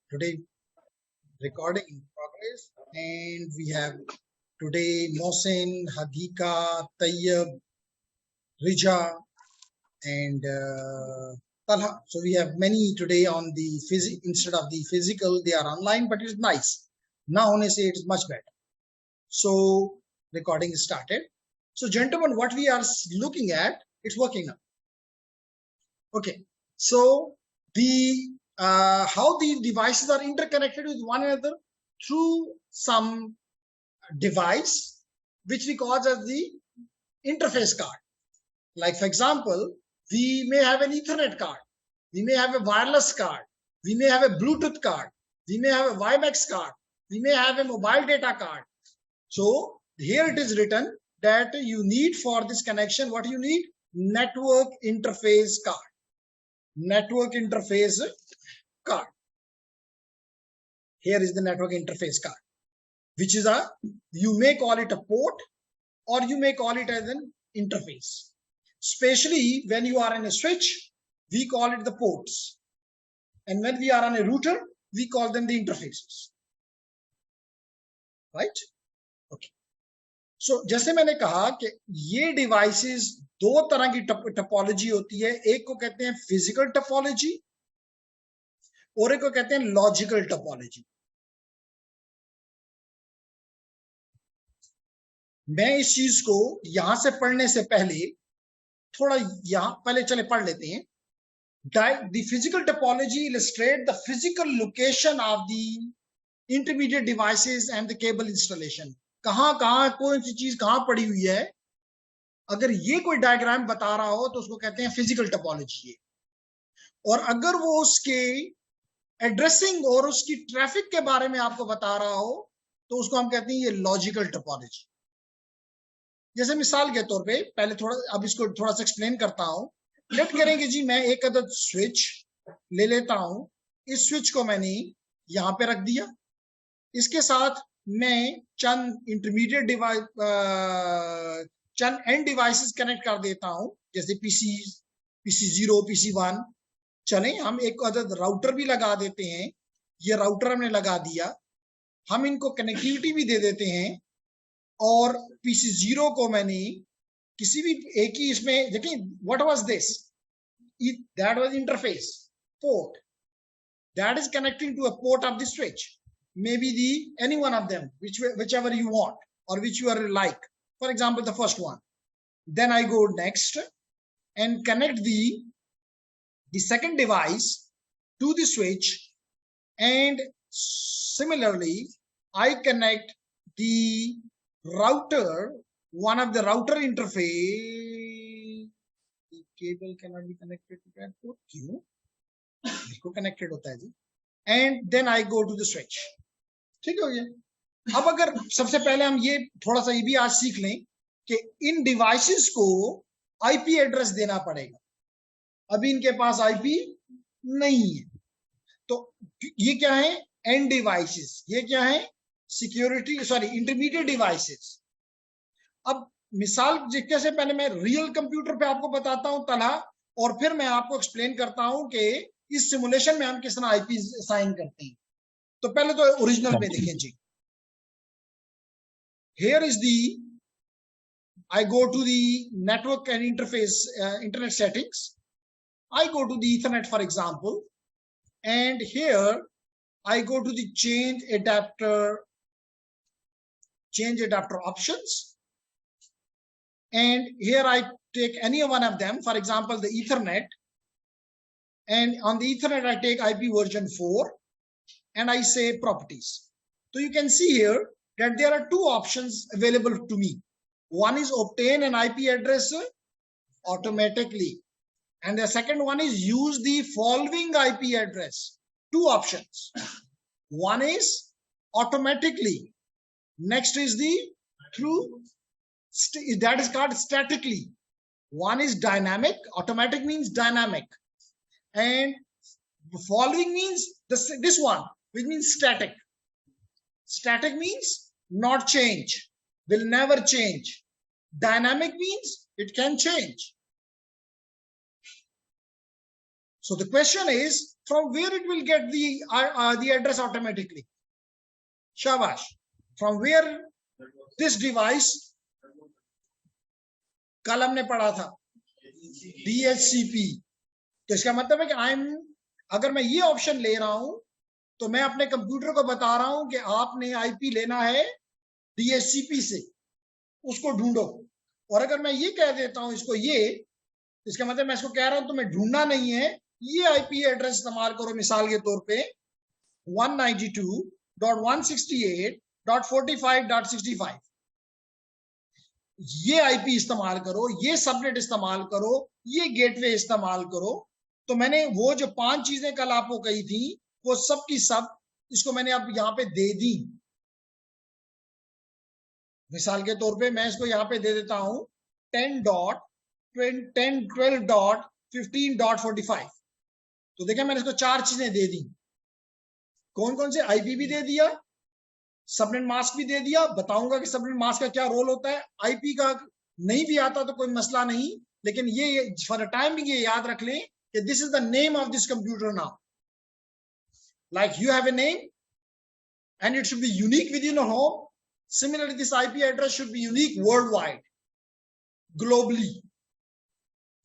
Today recording in progress, and we have today Mohsin, Hadika, Tayyab, Rija, and Talha. So we have many today on the instead of the physical, they are online, but it's nice. Now honestly, it is much better. So recording is started. So gentlemen, what we are looking at, it's working now. Okay. So the how these devices are interconnected with one another through some device which we call as the interface card. Like for example, we may have an Ethernet card, we may have a wireless card, we may have a Bluetooth card, we may have a WiMAX card, we may have a mobile data card. So here it is written that you need for this connection, what you need? Network interface card. Network interface card. Here is the network interface card, which is you may call it a port or you may call it as an interface. Especially when you are in a switch, we call it the ports. And when we are on a router, we call them the interfaces. Right? Okay. So जैसे मैंने कहा कि ये devices दो तरह की topology होती है, एक को कहते हैं फिजिकल टोपोलॉजी और एक को कहते हैं लॉजिकल टोपोलॉजी. मैं इस चीज को यहां से पढ़ने से पहले थोड़ा यहां पहले चले पढ़ लेते हैं. The physical topology illustrate the physical location of the intermediate devices and the cable installation. कहां कौन सी चीज कहां पड़ी हुई है, अगर ये कोई डायग्राम बता रहा हो तो उसको कहते हैं फिजिकल टोपोलॉजी. और अगर वो उसके एड्रेसिंग और उसकी ट्रैफिक के बारे में आपको बता रहा हो तो उसको हम कहते हैं ये लॉजिकल टोपोलॉजी. जैसे मिसाल के तौर पे पहले थोड़ा अब इसको थोड़ा सा एक्सप्लेन करता हूं. लेट करेंगे जी, मैं एक अदद स्विच ले लेता हूं. इस स्विच को मैंने यहां पे रख दिया. इसके साथ मैं चंद इंटरमीडिएट डिवाइस चंद एंड डिवाइसेस कनेक्ट कर देता हूं, जैसे पीसी 0, पीसी 1. चलें, हम एक अदद राउटर भी लगा देते हैं. ये राउटर हमने लगा दिया. हम इनको कनेक्टिविटी भी दे देते हैं. और पीसी 0 को मैंने किसी भी एक ही इसमें देखिए, what was this? That was interface port that is connecting to a port of the switch, maybe any one of them, whichever you want or which you are like. For example, the first one. Then I go next and connect the second device to the switch, and similarly I connect the router, one of the router interface. The cable cannot be connected to that port. क्यों? इसको connected होता है जी. And then I go to the switch. ठीक हो गया. अब अगर सबसे पहले हम ये थोड़ा सा ये भी आज सीख लें कि इन डिवाइसेस को आईपी एड्रेस देना पड़ेगा. अभी इनके पास आईपी नहीं है. तो ये क्या है? End devices. ये क्या है? Security intermediate devices. अब मिसाल जैसे पहले मैं रियल कंप्यूटर पे आपको बताता हूं तला, और फिर मैं आपको एक्सप्लेन करता हूं कि इस सिमुलेशन में हम किस तरह आईपी साइन करते हैं. तो पहले तो ओरिजिनल पे देखें जी. Here is I go to the network and interface internet settings. I go to the Ethernet, for example, and here I go to the change adapter options, and here I take any one of them. For example, the Ethernet. And on the Ethernet, I take IP version 4 and I say properties. So you can see here that there are two options available to me. One is obtain an IP address automatically. And the second one is use the following IP address. Two options. One is automatically. Next is the through, that is called statically. One is dynamic. Automatic means dynamic. And following means this one, which means static. Static means not change, will never change. Dynamic means it can change. So the question is, from where it will get the address automatically? Shabash. From where this device, कल हमने पढ़ा था DHCP, तो इसका मतलब है कि अगर मैं ये ऑप्शन ले रहा हूं तो मैं अपने कंप्यूटर को बता रहा हूं कि आपने आईपी लेना है DHCP से, उसको ढूंढो। और अगर मैं ये कह देता हूं इसको इसका मतलब मैं इसको कह रहा हूं तुम्हें ढूंढना नहीं है, ये आईपी एड्रेस इस्तेमाल करो। मिसाल के तौर पे 192.168.45.65 ये आईपी इस्तेमाल करो, ये सबनेट इस्तेमाल करो, ये गेटवे इस्तेमाल करो। तो मैंने वो जो 5 चीजें कल आपको कही थी वो सब की सब इसको मैंने अब यहां पे दे दी। मिसाल के तौर पे मैं इसको यहां पे दे देता हूं 10.12.15.45। तो देखिए मैंने इसको 4 चीजें दे दी। कौन कौन से? आईपी भी दे दिया, सबनेट मास्क भी दे दिया। बताऊंगा कि सबनेट मास्क का क्या रोल होता है। आईपी का नहीं भी आता तो कोई मसला नहीं, लेकिन ये फॉर द टाइम ये याद रख लें कि this is the name of this computer now. Like you have a name and it should be unique within your home. Similarly, this IP address should be unique worldwide, globally.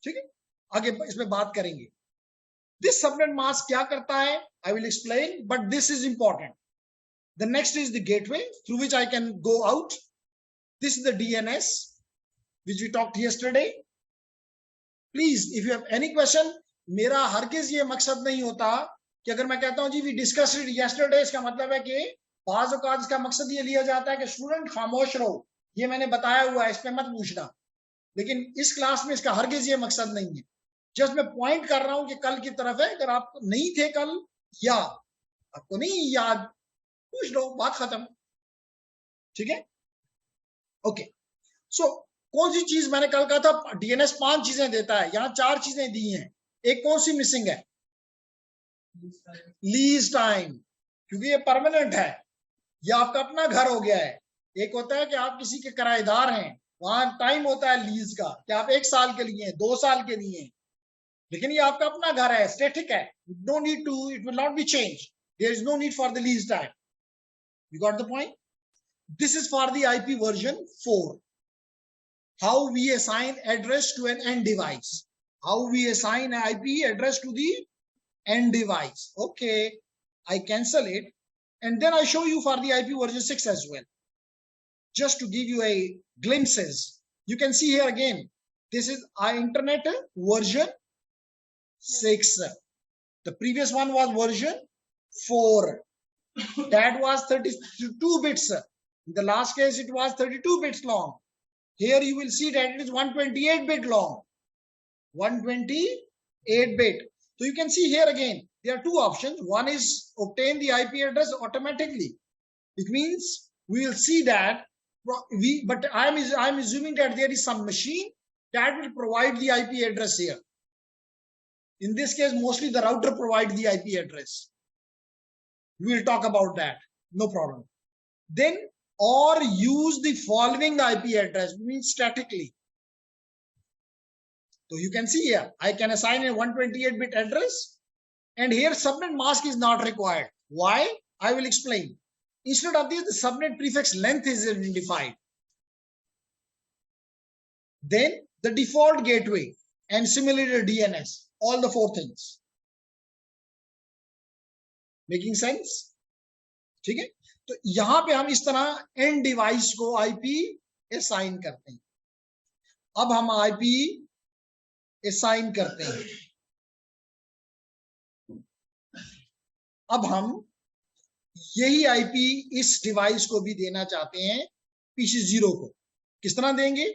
ठीक है, आगे इसमें बात करेंगे। This subnet mask क्या करता है? I will explain, but this is important. The next is the gateway through which I can go out. This is the DNS which we talked yesterday. Please, if you have any question, मेरा हरगिज ये मकसद नहीं होता कि अगर मैं कहता हूं जी we discussed it yesterday, इसका मतलब है कि बाज़ औक़ात इसका मकसद ये लिया जाता है कि स्टूडेंट खामोश रहो, ये मैंने बताया हुआ है, इस पे मत पूछना। लेकिन इस क्लास में इसका हरगिज ये मकसद नहीं है। जस्ट मैं पॉइंट कर रहा हूं कि कल की तरफ है, अगर आप नहीं थे कल या आपको नहीं याद, पूछ लो, बात खत्म। ठीक है, ओके। सो कौन सी चीज मैंने कल कहा था? डीएनएस 5 चीजें देता है, यहां 4 चीजें दी हैं। एक कौन सी मिसिंग है? लीज टाइम, क्योंकि ये परमानेंट है, ये आपका अपना घर हो गया है। एक होता है कि आप किसी के किराएदार हैं, वहां टाइम होता है लीज का कि आप 1 साल के लिए, 2 साल के लिए, लेकिन ये आपका अपना घर है, स्टैटिक है। No need to, it will not be change, there is no need for the lease time. You got the point? This is for the IP version 4, how we assign address to an end device, how we assign IP address to the end device. Okay, I cancel it, and then I show you for the IP version 6 as well, just to give you a glimpses. You can see here again, this is internet version 6. The previous one was version 4, that was 32 bits. In the last case it was 32 bits long. Here you will see that it is 128 bit long, 128 bit. So you can see here again, there are 2 options. One is obtain the IP address automatically. It means we will see that but I'm assuming that there is some machine that will provide the IP address here. In this case, mostly the router provides the IP address. We will talk about that, no problem. Then, or use the following IP address, means statically. So you can see here, I can assign a 128-bit address, and here subnet mask is not required. Why? I will explain. Instead of this, the subnet prefix length is identified. Then the default gateway and similarly DNS, all the 4 things. Making sense? ठीक है, तो यहां पे हम इस तरह and device को IP assign करते हैं। अब हम आईपी असाइन करते हैं। अब हम यही आईपी इस डिवाइस को भी देना चाहते हैं, PC0 को। किस तरह देंगे?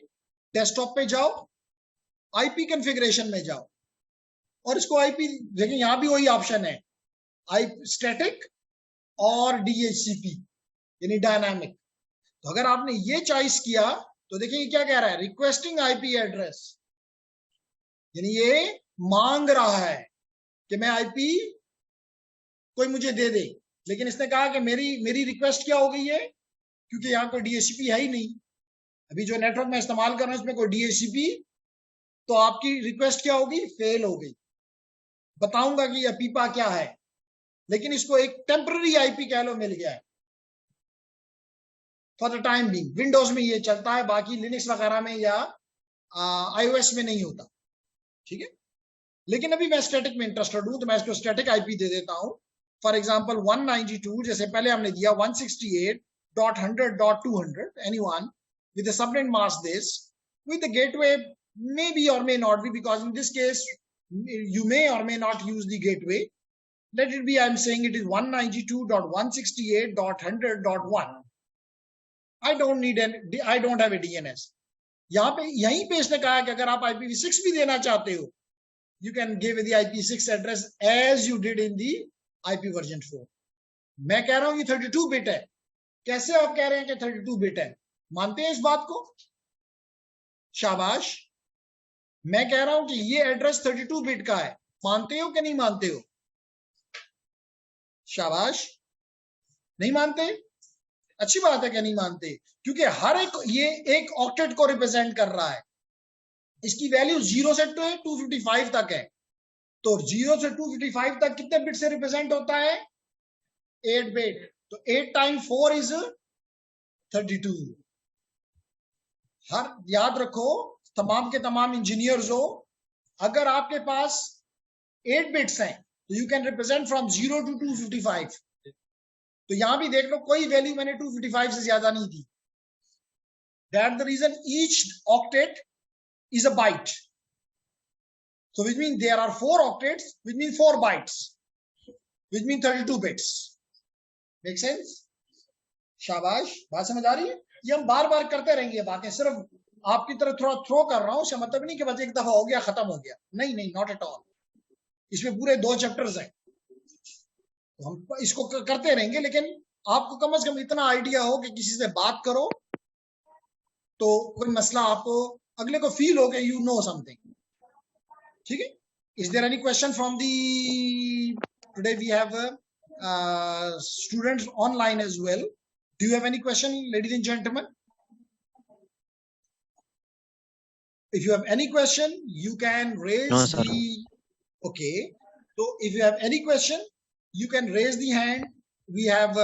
डेस्कटॉप पे जाओ, आईपी कॉन्फ़िगरेशन में जाओ और इसको आईपी देखिए, यहां भी वही ऑप्शन है, स्टैटिक और DHCP यानी डायनामिक। तो अगर आपने ये चॉइस किया तो देखिए क्या कह रहा है, रिक्वेस्टिंग आईपी एड्रेस, यानी ये मांग रहा है कि मैं आईपी कोई मुझे दे दे। लेकिन इसने कहा कि मेरी रिक्वेस्ट क्या हो गई है, क्योंकि यहाँ कोई DHCP है ही नहीं, अभी जो नेटवर्क में इस्तेमाल कर रहा हूं इसमें कोई DHCP, तो आपकी रिक्वेस्ट क्या होगी, फेल हो गई। बताऊंगा कि यह पीपा क्या है, लेकिन इसको एक टेम्पररी आईपी कह लो मिल गया है for the time being. Windows में ये चलता है, बाकी लिनक्स वगैरह में या आईओएस में नहीं होता, ठीक है। लेकिन अभी मैं स्टैटिक में इंटरेस्टेड हूं, तो मैं इसको स्टैटिक आईपी दे देता हूं। फॉर एग्जांपल 192, जैसे पहले हमने दिया 168.100.200, anyone with a subnet mask this with the gateway maybe or may not be, because in this case you may or may not use the gateway. Let it be, I'm saying it is 192.168.100.1. I don't need I don't have a DNS. यहीं पे इसने कहा कि अगर आप IPv6 भी देना चाहते हो, you can give the IP6 address as you did in the IP version 4. मैं कह रहा हूं ये 32 बिट है। कैसे आप कह रहे हैं कि 32 बिट है? मानते हैं इस बात को? शाबाश। मैं कह रहा हूं कि ये एड्रेस 32 बिट का है, मानते हो कि नहीं मानते हो? शाबाश। नहीं मानते? अच्छी बात है कि नहीं मानते, क्योंकि हर एक ये एक ऑक्टेट को रिप्रेजेंट कर रहा है। इसकी वैल्यू 0 से 255 तक है, तो 0 से 255 तक कितने बिट से रिप्रेजेंट होता है? 8 बिट। तो 8 टाइम 4 इज 32। हर याद रखो, तमाम के तमाम इंजीनियर्स हो, अगर आपके पास 8 बिट्स हैं तो you can represent from 0 to 255। तो यहां भी देख लो, कोई वैल्यू मैंने 255 से ज्यादा नहीं दी। That the reason each octet is a byte. So which means there are 4 octets, which means 4 bytes, which means 32 bits. Make sense? शाबाश। बात समझ आ रही है? ये हम बार बार करते रहेंगे बातें, सिर्फ आपकी तरह थोड़ा थ्रो कर रहा हूं, इसका मतलब नहीं कि बस एक दफा हो गया खत्म हो गया। नहीं नहीं, नॉट एट ऑल। इसमें पूरे 2 चैप्टर्स हैं, तो हम इसको करते रहेंगे, लेकिन आपको कम से कम इतना आइडिया हो कि किसी से बात करो तो कोई मसला आपको अगले को फील हो कि यू नो समथिंग, ठीक है। Is there any question from the today we have students online as well. Do you have any question ladies and gentleman? If you have any question you can raise the, okay, so if you have any question you can raise the hand. We have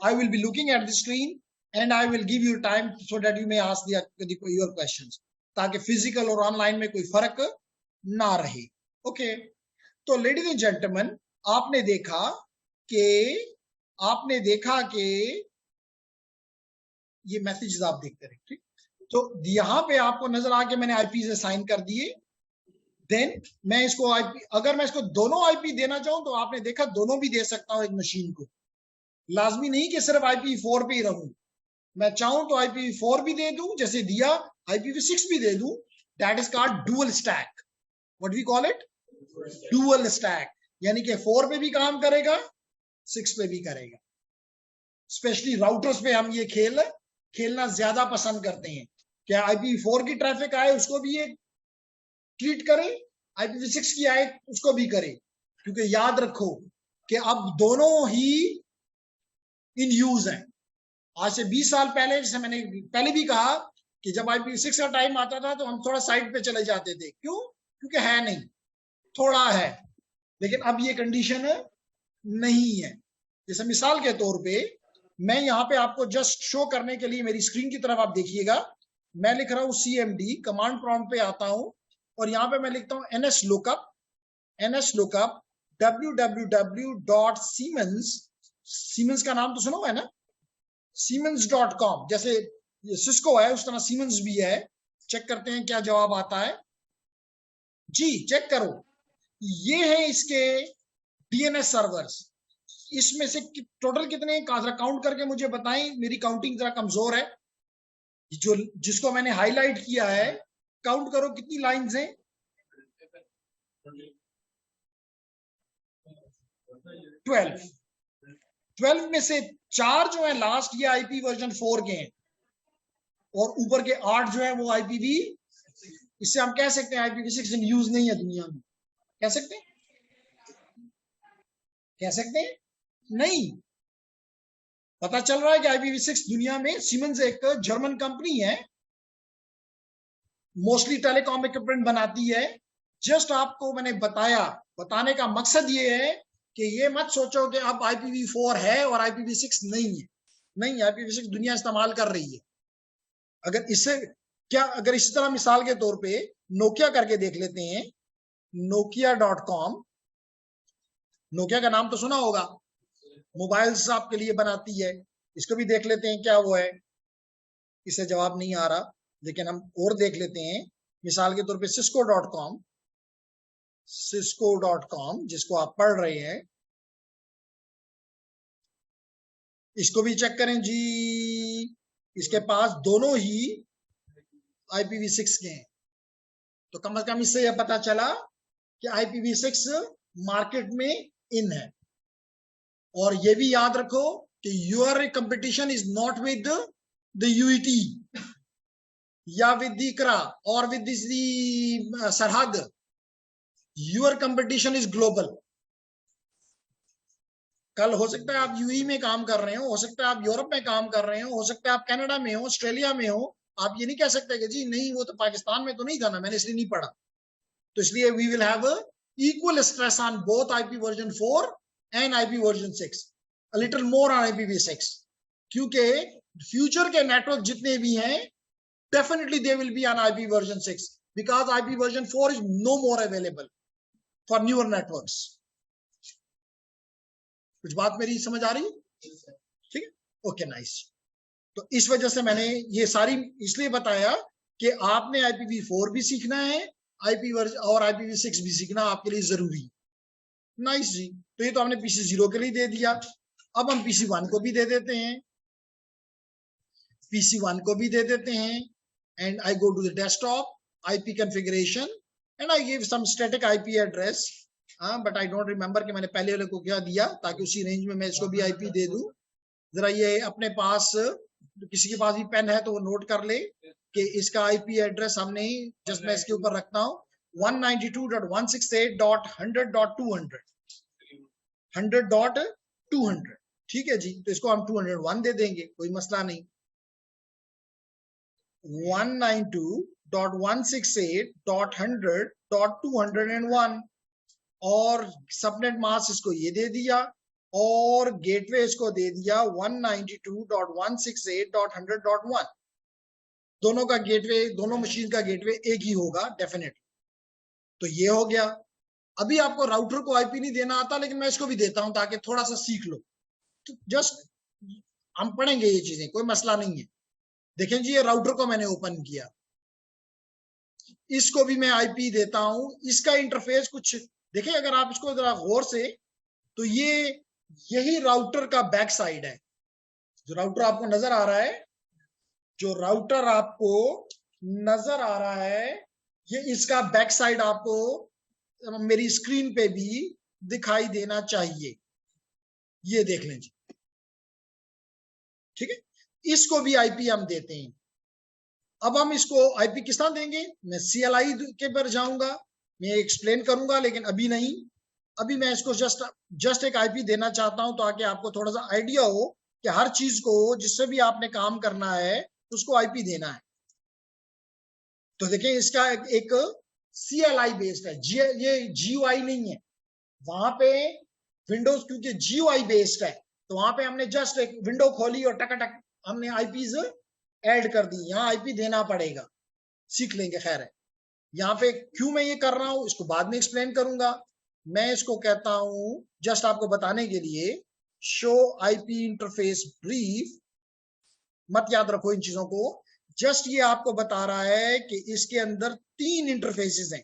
I will be looking at the screen and I will give you time so that you may ask your questions, ताकि physical और online में कोई फर्क ना रहे। Okay, तो ladies and gentleman, आपने देखा कि ये मैसेजेस आप देखते रहे, ठीक। तो यहाँ पे आपको नजर आ के मैंने आईपी से साइन कर दिए। देन मैं इसको आईपी, अगर मैं इसको दोनों आईपी देना चाहूं तो आपने देखा दोनों भी दे सकता हूं एक मशीन को। लाजमी नहीं कि सिर्फ IPv4 पे ही रहूं, मैं चाहूं तो IPv4 भी दे दूं, जैसे दिया IPv6 भी दे दूं। That is called dual stack. What we call it? Dual stack, यानी कि 4 पे भी काम करेगा, 6 पे भी करेगा। स्पेशली राउटर्स पे हम ये खेलना ज्यादा पसंद करते हैं, क्या IPv4 की ट्रैफिक आए उसको भी ये ट्रीट करे, IPv6 की आए उसको भी करे, क्योंकि याद रखो कि अब दोनों ही इन यूज हैं। आज से 20 साल पहले, जैसे मैंने पहले भी कहा, कि जब IPv6 का टाइम आता था तो हम थोड़ा साइड पे चले जाते थे। क्यों? क्योंकि है नहीं, थोड़ा है। लेकिन अब ये कंडीशन नहीं है। जैसे मिसाल के तौर पे मैं यहाँ पे आपको जस्ट शो करने के लिए, मेरी स्क्रीन की तरफ आप देखिएगा, मैं लिख रहा हूँ CMD, कमांड प्रॉम्प्ट पे आता हूं और यहाँ पे मैं लिखता हूँ nslookup www.siemens, सीमेंस का नाम तो सुना हुआ है ना, siemens.com। जैसे सिस्को है उस तरह सीमेंस भी है। चेक करते हैं क्या जवाब आता है। जी चेक करो, ये है इसके DNS सर्वर्स। इसमें से टोटल कितने काउंट करके मुझे बताएं, मेरी काउंटिंग जरा कमजोर है। जो जिसको मैंने हाईलाइट किया है, काउंट करो कितनी लाइंस हैं। 12 में से 4 जो है लास्ट, ये IP वर्जन 4 के हैं, और ऊपर के 8 जो है वो IPv, इससे हम कह सकते हैं IPv6 इन यूज नहीं है दुनिया में। कह सकते हैं नहीं। पता चल रहा है कि IPv6 दुनिया में, सीमेंस एक जर्मन कंपनी है, मोस्टली टेलीकॉम इक्विपमेंट बनाती है, जस्ट आपको मैंने बताने का मकसद ये है कि ये मत सोचो कि अब IPv4 है और IPv6 नहीं है। नहीं, IPv6 दुनिया इस्तेमाल कर रही है। अगर इसी तरह मिसाल के तौर पे नोकिया करके देख लेते हैं, nokia.com, नोकिया का नाम तो सुना होगा, मोबाइल्स आपके लिए बनाती है। इसको भी देख लेते हैं क्या वो है। इसे जवाब नहीं आ रहा, लेकिन हम और देख लेते हैं। मिसाल के तौर पे cisco.com, जिसको आप पढ़ रहे हैं, इसको भी चेक करें जी। इसके पास दोनों ही IPv6 के हैं। तो कम से कम इससे यह पता चला कि IPv6 मार्केट में इन है। और ये भी याद रखो कि your competition is not with the UET या विद द इकरा और विद द सरहद। Your competition is global. कल हो सकता है आप यूई में काम कर रहे हो सकता है आप यूरोप में काम कर रहे हो सकता है आप कनाडा में हो, ऑस्ट्रेलिया में हो। आप ये नहीं कह सकते कि जी नहीं वो तो पाकिस्तान में तो नहीं था ना, मैंने इसलिए नहीं पढ़ा। तो इसलिए we will have equal stress on both IP version 4 and IP version 6, a little more on IPv6, क्योंकि फ्यूचर के नेटवर्क जितने भी हैं definitely they will be on IP version 6 because IP version 4 is no more available for newer networks. कुछ बात मेरी समझ आ रही है? ठीक है, ओके, नाइस। तो इस वजह से मैंने ये सारी इसलिए बताया कि आपने IPv4 भी सीखना है, और IPv6 भी सीखना आपके लिए जरूरी। नाइस जी। तो ये तो हमने PC0 के लिए दे दिया। अब हम PC1 को भी दे देते हैं। PC1 को भी दे देते हैं। And I go to the desktop, IP configuration, and I give some static IP address. But I don't remember कि मैंने पहले वाले को क्या दिया, ताकि उसी रेंज में मैं इसको भी IP दे दूं। जरा ये अपने पास, किसी के पास भी पेन है तो वो नोट कर ले कि इसका IP एड्रेस हमने, जस्ट मैं इसके ऊपर रखता हूँ, 192.168.100.200, 100.200। ठीक है जी, तो इसको हम 201 दे देंगे, कोई मसला नहीं। 192.168.100.201 और सबनेट मास्क इसको ये दे दिया और गेटवे इसको दे दिया 192.168.100.1। दोनों का गेटवे, दोनों मशीन का गेटवे एक ही होगा डेफिनेटली। तो ये हो गया। अभी आपको राउटर को IP नहीं देना आता, लेकिन मैं इसको भी देता हूं ताकि थोड़ा सा सीख लो। तो जस्ट हम पढ़ेंगे ये चीजें, कोई मसला नहीं है। देखें जी, ये राउटर को मैंने ओपन किया, इसको भी मैं IP देता हूं। इसका इंटरफेस कुछ देखिए, अगर आप इसको जरा गौर से, तो ये यही राउटर का बैक साइड है। जो राउटर आपको नजर आ रहा है, जो राउटर आपको नजर आ रहा है, ये इसका बैक साइड आपको मेरी स्क्रीन पे भी दिखाई देना चाहिए। ये देख लें जी, ठीक है। इसको भी IP हम देते हैं। अब हम इसको IP किस तरह देंगे, मैं CLI के पर जाऊंगा, मैं एक्सप्लेन करूंगा, लेकिन अभी नहीं। अभी मैं इसको जस्ट एक IP देना चाहता हूं ताकि आपको थोड़ा सा आइडिया हो कि हर चीज को, जिससे भी आपने काम करना है, उसको IP देना है। तो देखिए, इसका एक CLI बेस्ड है, ये GUI नहीं है। वहां पे विंडोज क्योंकि GUI बेस्ड है, तो वहां पे हमने जस्ट एक विंडो खोली और टक हमने IPs ऐड कर दी। यहाँ IP देना पड़ेगा, सीख लेंगे, खैर है। यहाँ पे क्यों मैं ये कर रहा हूं, इसको बाद में एक्सप्लेन करूंगा। मैं इसको कहता हूं जस्ट आपको बताने के लिए, शो IP इंटरफेस ब्रीफ। मत याद रखो इन चीजों को, जस्ट ये आपको बता रहा है कि इसके अंदर 3 इंटरफेसेस हैं।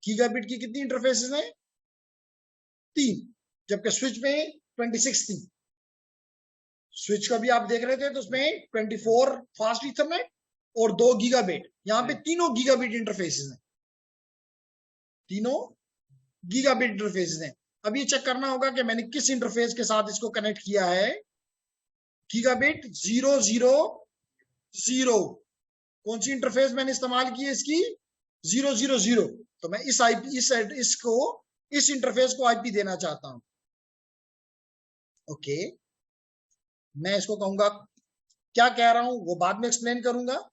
गीगाबिट की कितनी इंटरफेसेस हैं? 3, जबकि स्विच में 26 थी। स्विच का भी आप देख रहे थे तो उसमें 24 फास्ट ईथरनेट और 2 गीगाबिट। यहाँ पे तीनों गीगाबिट इंटरफेसेस हैं, तीनों गीगाबिट इंटरफेसेस हैं। अब ये चेक करना होगा कि मैंने किस इंटरफेस के साथ इसको कनेक्ट किया है। गीगाबिट 000, कौन सी इंटरफेस मैंने इस्तेमाल की है इसकी? 000। तो मैं इस इंटरफेस को IP देना चाहता हूं। ओके, मैं इसको कहूंगा, क्या कह रहा हूं वो बाद में एक्सप्लेन करूंगा।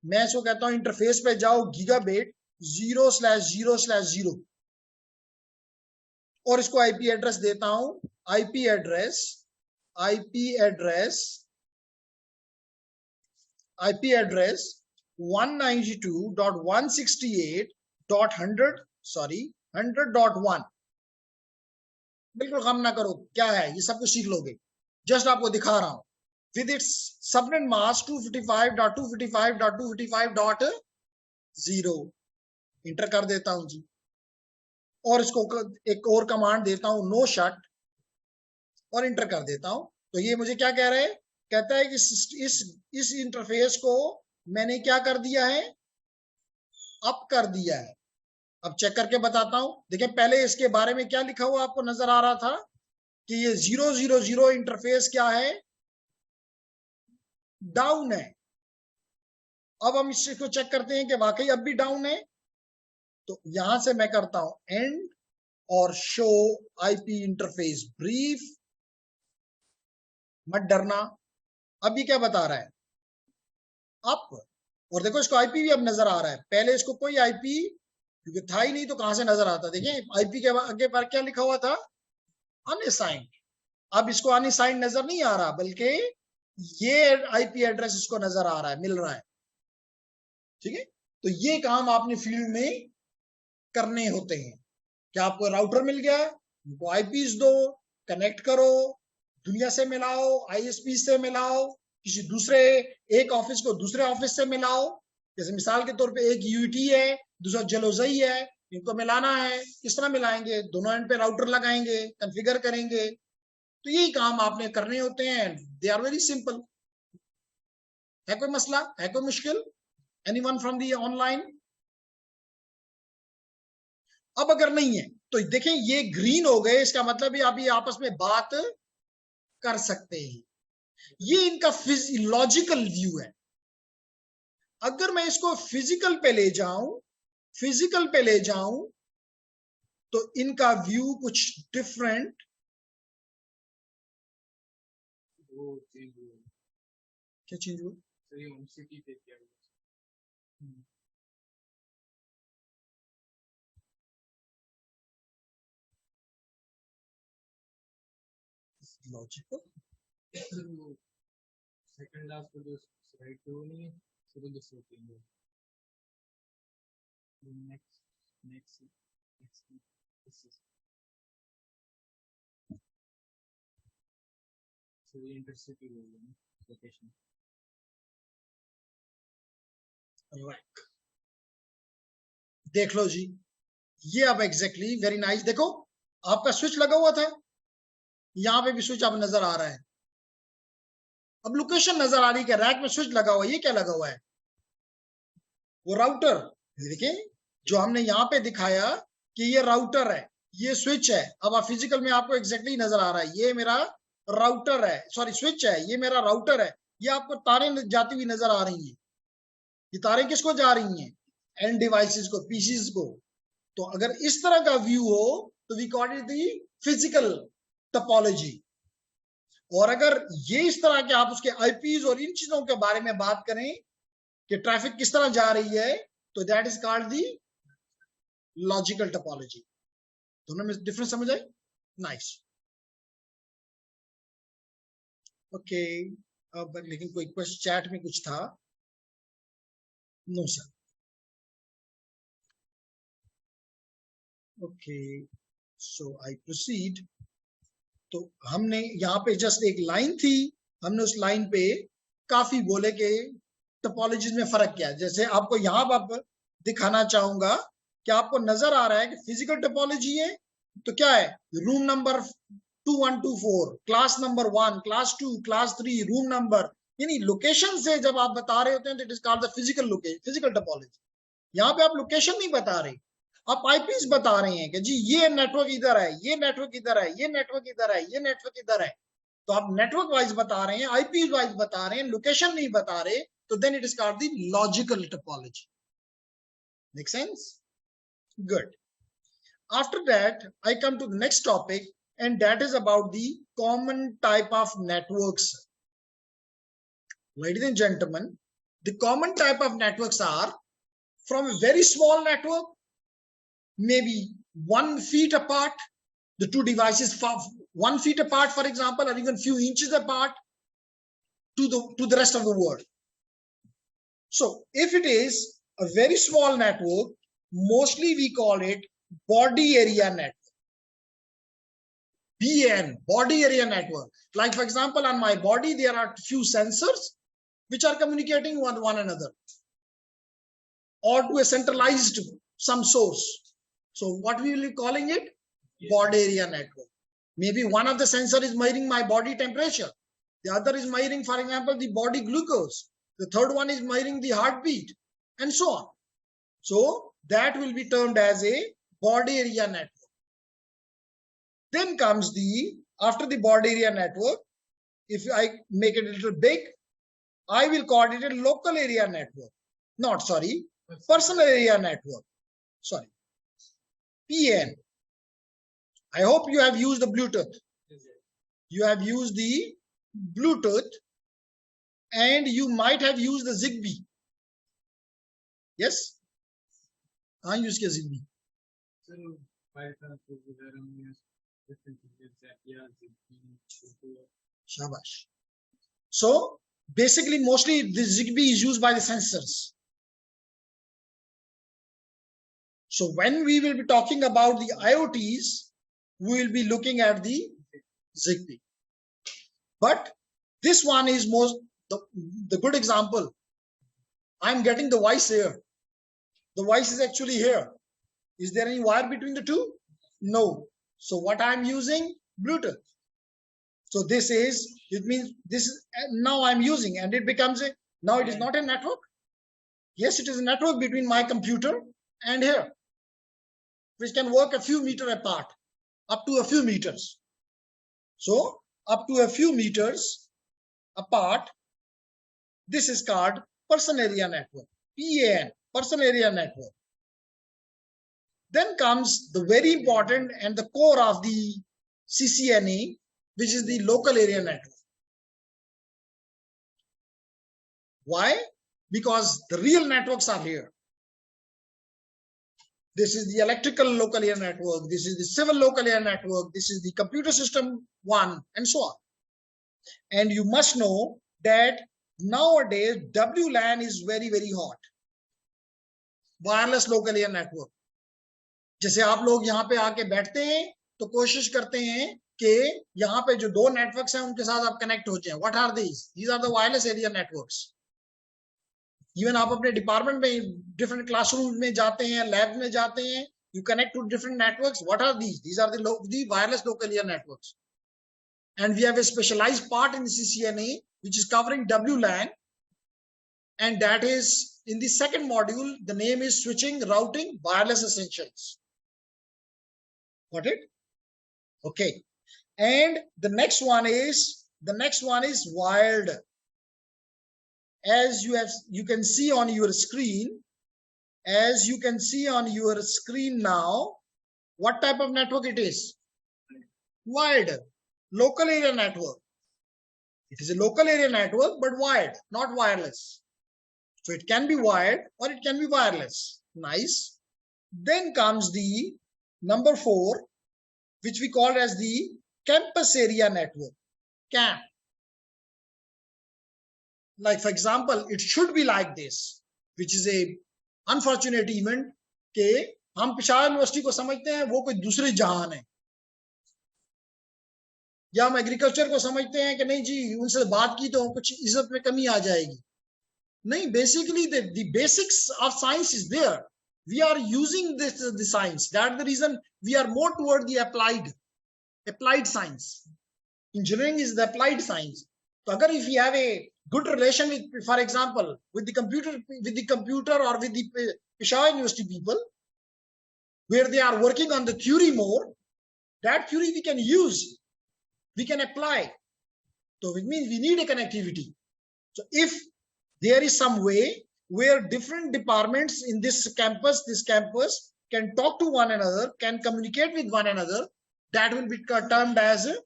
मैं इसको कहता हूं इंटरफेस पे जाओ, गीगाबिट 0/0/0 और इसको आईपी एड्रेस देता हूं, आईपी एड्रेस 192.168.100.1 बिल्कुल गम ना करो क्या है, ये सब कुछ सीख लोगे, जस्ट आपको दिखा रहा हूं। With its subnet mask 255.255.255.0 inter कर देता हूं जी, और इसको एक और कमांड देता हूं नो शट और इंटर कर देता हूं। तो ये मुझे क्या कह रहा है, कहता है कि इस इंटरफेस को मैंने क्या कर दिया है, अप कर दिया है। अब चेक करके बताता हूं, देखिए पहले इसके बारे में क्या लिखा हुआ आपको नजर आ रहा था कि ये 000 इंटरफेस क्या है, डाउन है। अब हम इसको चेक करते हैं कि वाकई अब भी डाउन है। तो यहां से मैं करता हूं एंड और शो आईपी इंटरफेस ब्रीफ, मत डरना। अभी क्या बता रहा है, अप, और देखो इसको आईपी भी अब नजर आ रहा है, पहले इसको कोई आईपी क्योंकि था ही नहीं तो कहां से नजर आता। देखिए आईपी के आगे पर क्या लिखा हुआ था, अनअसाइंड। अब इसको अनअसाइंड नजर नहीं आ रहा, बल्कि ये आईपी एड्रेस इसको नजर आ रहा है, मिल रहा है। ठीक है, तो ये काम आपने फील्ड में करने होते हैं कि आपको राउटर मिल गया, उनको आईपीस दो, कनेक्ट करो, दुनिया से मिलाओ, आईएसपी से मिलाओ, किसी दूसरे एक ऑफिस को दूसरे ऑफिस से मिलाओ। जैसे मिसाल के तौर पे एक यूटी है, दूसरा जलोजई है, इनको मिलाना है, किस तरह मिलाएंगे, दोनों एंड पे राउटर लगाएंगे, कॉन्फ़िगर करेंगे। तो यही काम आपने करने होते हैं, दे आर वेरी सिंपल। है कोई मसला, है कोई मुश्किल, एनीवन फ्रॉम दी ऑनलाइन? अब अगर नहीं है तो देखें ये ग्रीन हो गए, इसका मतलब है आप ये आपस में बात कर सकते हैं। ये इनका फिजियोलॉजिकल व्यू है। अगर मैं इसको फिजिकल पे ले जाऊं तो इनका व्यू कुछ डिफरेंट। क्या चेंज हुआ? लॉजिकल सेकंड लास्ट को जो राइट पे वो नहीं है, सिर्फ दूसरे पे है। Next so the intercity location right। देख लो जी, ये अब एग्जैक्टली वेरी नाइस। देखो आपका स्विच लगा हुआ था, यहां पे भी स्विच अब नजर आ रहा है। अब लोकेशन नजर आ रही है कि रैक में स्विच लगा हुआ है, ये क्या लगा हुआ है, वो राउटर। देखिए जो हमने यहाँ पे दिखाया कि ये राउटर है, ये स्विच है। अब आप फिजिकल में आपको एग्जैक्टली नजर आ रहा है, ये मेरा राउटर है, सॉरी स्विच है, ये मेरा राउटर है। ये आपको तारे जाती हुई नजर आ रही हैं। ये तारे किसको जा रही हैं, एंड डिवाइसेस को, पीसीस को। तो अगर इस तरह का व्यू हो तो we call it the physical topology. और अगर ये इस तरह के आप उसके आईपीज और इन चीजों के बारे में बात करें कि ट्रैफिक किस तरह जा रही है, तो that is called the logical topology. दोनों में डिफरेंस समझ आए? Nice, okay. अब लेकिन कोई क्वेश्चन चैट में कुछ था? No sir, okay, so I proceed. तो हमने यहाँ पे जस्ट एक लाइन थी, हमने उस लाइन पे काफी बोले कि टोपोलॉजीज में फर्क क्या है। जैसे आपको यहाँ पर दिखाना चाहूंगा कि आपको नजर आ रहा है कि फिजिकल टोपोलॉजी है तो क्या है, room number 2124, class number 1, class 2, class 3, room number, यानी लोकेशन से जब आप बता रहे होते हैं तो it is called the physical topology. यहाँ पे आप लोकेशन नहीं बता रहे, आप आईपीस बता रहे हैं कि जी ये नेटवर्क इधर है, ये नेटवर्क इधर है, ये नेटवर्क इधर है, ये नेटवर्क इधर है। तो आप नेटवर्क वाइज बता रहे हैं, आईपी वाइज बता रहे हैं, लोकेशन नहीं बता रहे, तो then it is called the logical topology. Make sense? Good. After that, I come to the next topic, and that is about the common type of networks. Ladies and gentlemen, the common type of networks are from a very small network, maybe 1 feet apart, the two devices 1 feet apart, for example, or even few inches apart, to the rest of the world. So if it is a very small network, mostly we call it body area network. BAN, body area network. Like, for example, on my body, there are few sensors which are communicating with one another, or to a centralized some source. So what we will be calling it? Body area network. Maybe one of the sensor is measuring my body temperature. The other is measuring, for example, the body glucose. The third one is measuring the heartbeat, and so on. So that will be termed as a body area network. Then comes after the body area network, if I make it a little big, I will call it a local area network. Personal area network. Sorry, PAN. I hope you have used the Bluetooth. You have used the Bluetooth, and you might have used the Zigbee. Yes? I use Zigbee. Shabash. So basically, mostly the Zigbee is used by the sensors. So when we will be talking about the IoTs, we will be looking at the Zigbee. But this one is the good example. I'm getting the voice here. The voice is actually here. Is there any wire between the two? No. So what I'm using? Bluetooth. So it means this is now I'm using, and it becomes now it is not a network. Yes, it is a network between my computer and here, which can work a few meters apart, up to a few meters. So up to a few meters apart, this is called person area network, PAN, person area network. Then comes the very important and the core of the CCNA, which is the local area network. Why? Because the real networks are here. This is the electrical local area network. This is the civil local area network. This is the computer system one, and so on. And you must know that nowadays WLAN is very, very hot. Wireless local area network. जैसे आप लोग यहाँ पे आके बैठते हैं तो कोशिश करते हैं कि यहाँ पे जो दो नेटवर्क्स हैं उनके साथ आप कनेक्ट हो जाएं. What are these? These are the wireless area networks. Even आप अपने डिपार्टमेंट में डिफरेंट क्लासरूम में जाते हैं, लैब में जाते हैं, you connect to different networks. What are these? These are the wireless local area networks. And we have a specialized part in the CCNA which is covering WLAN, and that is in the second module. The name is Switching, Routing, Wireless Essentials. Got it? Okay. And the next one is wired. As you can see on your screen, now, what type of network it is? Wired, local area network. It is a local area network, but wired, not wireless. So it can be wired or it can be wireless. Nice. Then comes the number 4, which we call as the campus area network, CAN. Like, for example, it should be like this, which is a unfortunate event कि हम Peshawar university को समझते हैं वो कोई दूसरे जहान है, या हम एग्रीकल्चर को समझते हैं कि नहीं जी उनसे बात की तो कुछ इज्जत में कमी आ जाएगी. नहीं, basically the basics of science is there. We are using the science. That's the reason we are more toward the applied science. Engineering is the applied science. So if we have a good relation with, for example, with the computer or with the Peshawar University people, where they are working on the theory more, that theory we can use, we can apply. So it means we need a connectivity. So if there is some way where different departments in this campus can talk to one another, can communicate with one another, that will be termed as a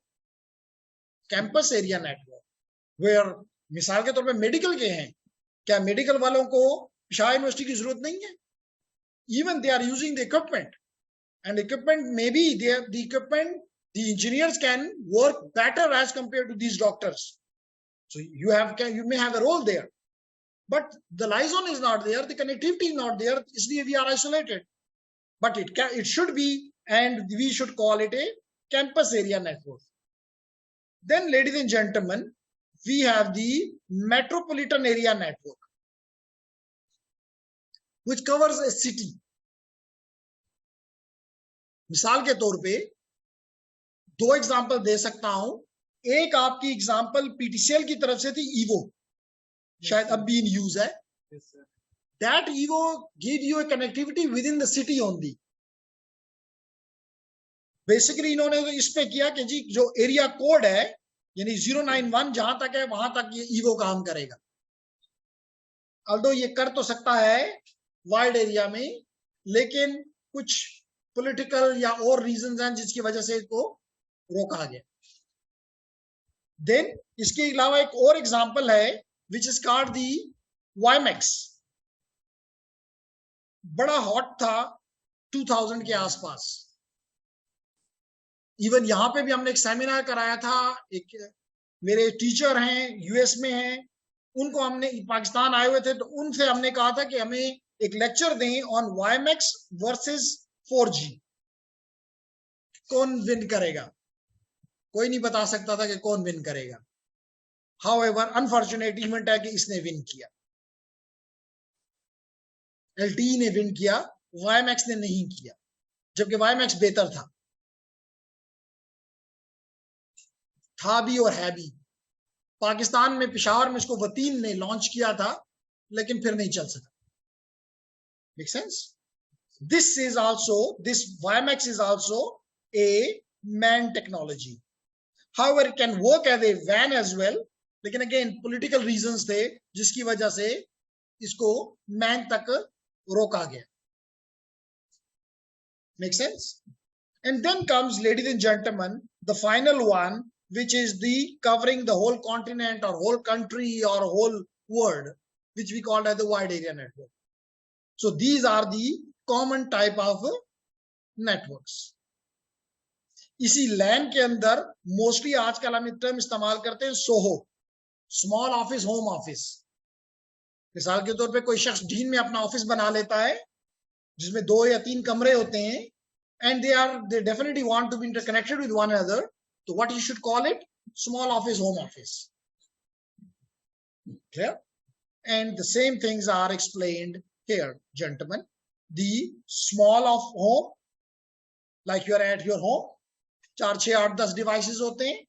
campus area network. Where मिसाल के तौर पे medical के हैं, क्या medical वालों को Peshawar university की जरूरत नहीं है? even they are using the equipment, and equipment maybe the equipment, the engineers can work better as compared to these doctors. So you may have a role there, but the liaison is not there, the connectivity is not there, isliye we are isolated. But it should be, and we should call it a campus area network. Then, ladies and gentlemen, we have the metropolitan area network, which covers a city. मिसाल के तौर पे दो example दे सकता हूं. एक आपकी example PTCL की तरफ से थी, ईवो, शायद अब भी इन यूज है. That evo give U A connectivity with in the city only. Basically इन्होंने तो इस पे किया कि जी जो एरिया कोड है, यानी 091 जहां तक है वहां तक ये ईवो काम करेगा. ऑल्दो ये कर तो सकता है वाइड एरिया में, लेकिन कुछ पॉलिटिकल या और रीजंस हैं जिसकी वजह से इसको रोका गया. देन इसके अलावा एक और एग्जांपल है which is called the WiMAX. बड़ा हॉट था 2000 के आसपास. इवन यहां पे भी हमने एक सेमिनार कराया था. एक मेरे टीचर हैं यूएस में हैं, उनको हमने पाकिस्तान आए हुए थे, तो उनसे हमने कहा था कि हमें एक लेक्चर दें ऑन वाईमैक्स वर्सेस 4G. कौन विन करेगा? कोई नहीं बता सकता था कि कौन विन करेगा. हाउएवर अनफॉर्चुनेट इवेंट है कि इसने विन किया, LTE ने विन किया, वाईमैक्स ने नहीं किया, जबकि वाईमैक्स बेहतर था भी और है भी. पाकिस्तान में पेशावर में इसको वतीन ने लॉन्च किया था, लेकिन फिर नहीं चल सका. Make sense? This WiMAX is also a MAN technology. However, it can work as a WAN as well. लेकिन again political reasons थे जिसकी वजह से इसको MAN तक रोका गया. Make sense? And then comes, ladies and gentlemen, the final one, which is the covering the whole continent or whole country or whole world, which we call as the wide area network. So these are the common type of networks. इसी LAN के अंदर mostly आजकल हम term इस्तेमाल करते हैं Soho, small office home office. मिसाल के तौर पे कोई शख्स डीन में अपना ऑफिस बना लेता है जिसमें 2 या 3 कमरे होते हैं, and they definitely want to be interconnected with one another. So what you should call it? Small office, home office. Clear? And the same things are explained here, gentlemen. The small of home, like you are at your home, 4, 6, 8, 10 devices होते हैं,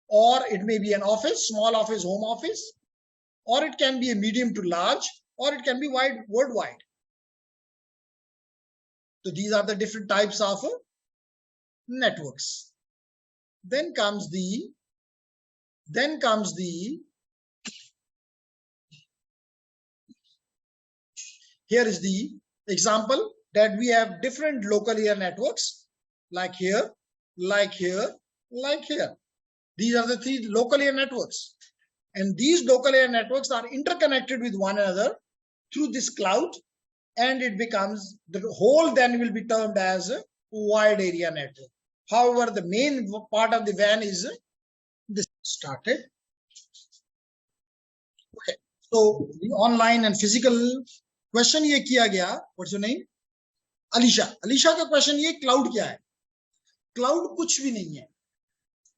or it may be an office, small office, home office, or it can be a medium to large, or it can be wide, worldwide. So these are the different types of networks. Then comes the here is the example that we have different local area networks, like here, like here, like here. These are the 3 local area networks, and these local area networks are interconnected with one another through this cloud, and it becomes the whole then will be termed as a wide area network. However, the main part of the WAN is this started. Okay, so the online and physical question ये किया गया. What's your name? Alisha. Alisha का question ये, cloud क्या है? Cloud कुछ भी नहीं है.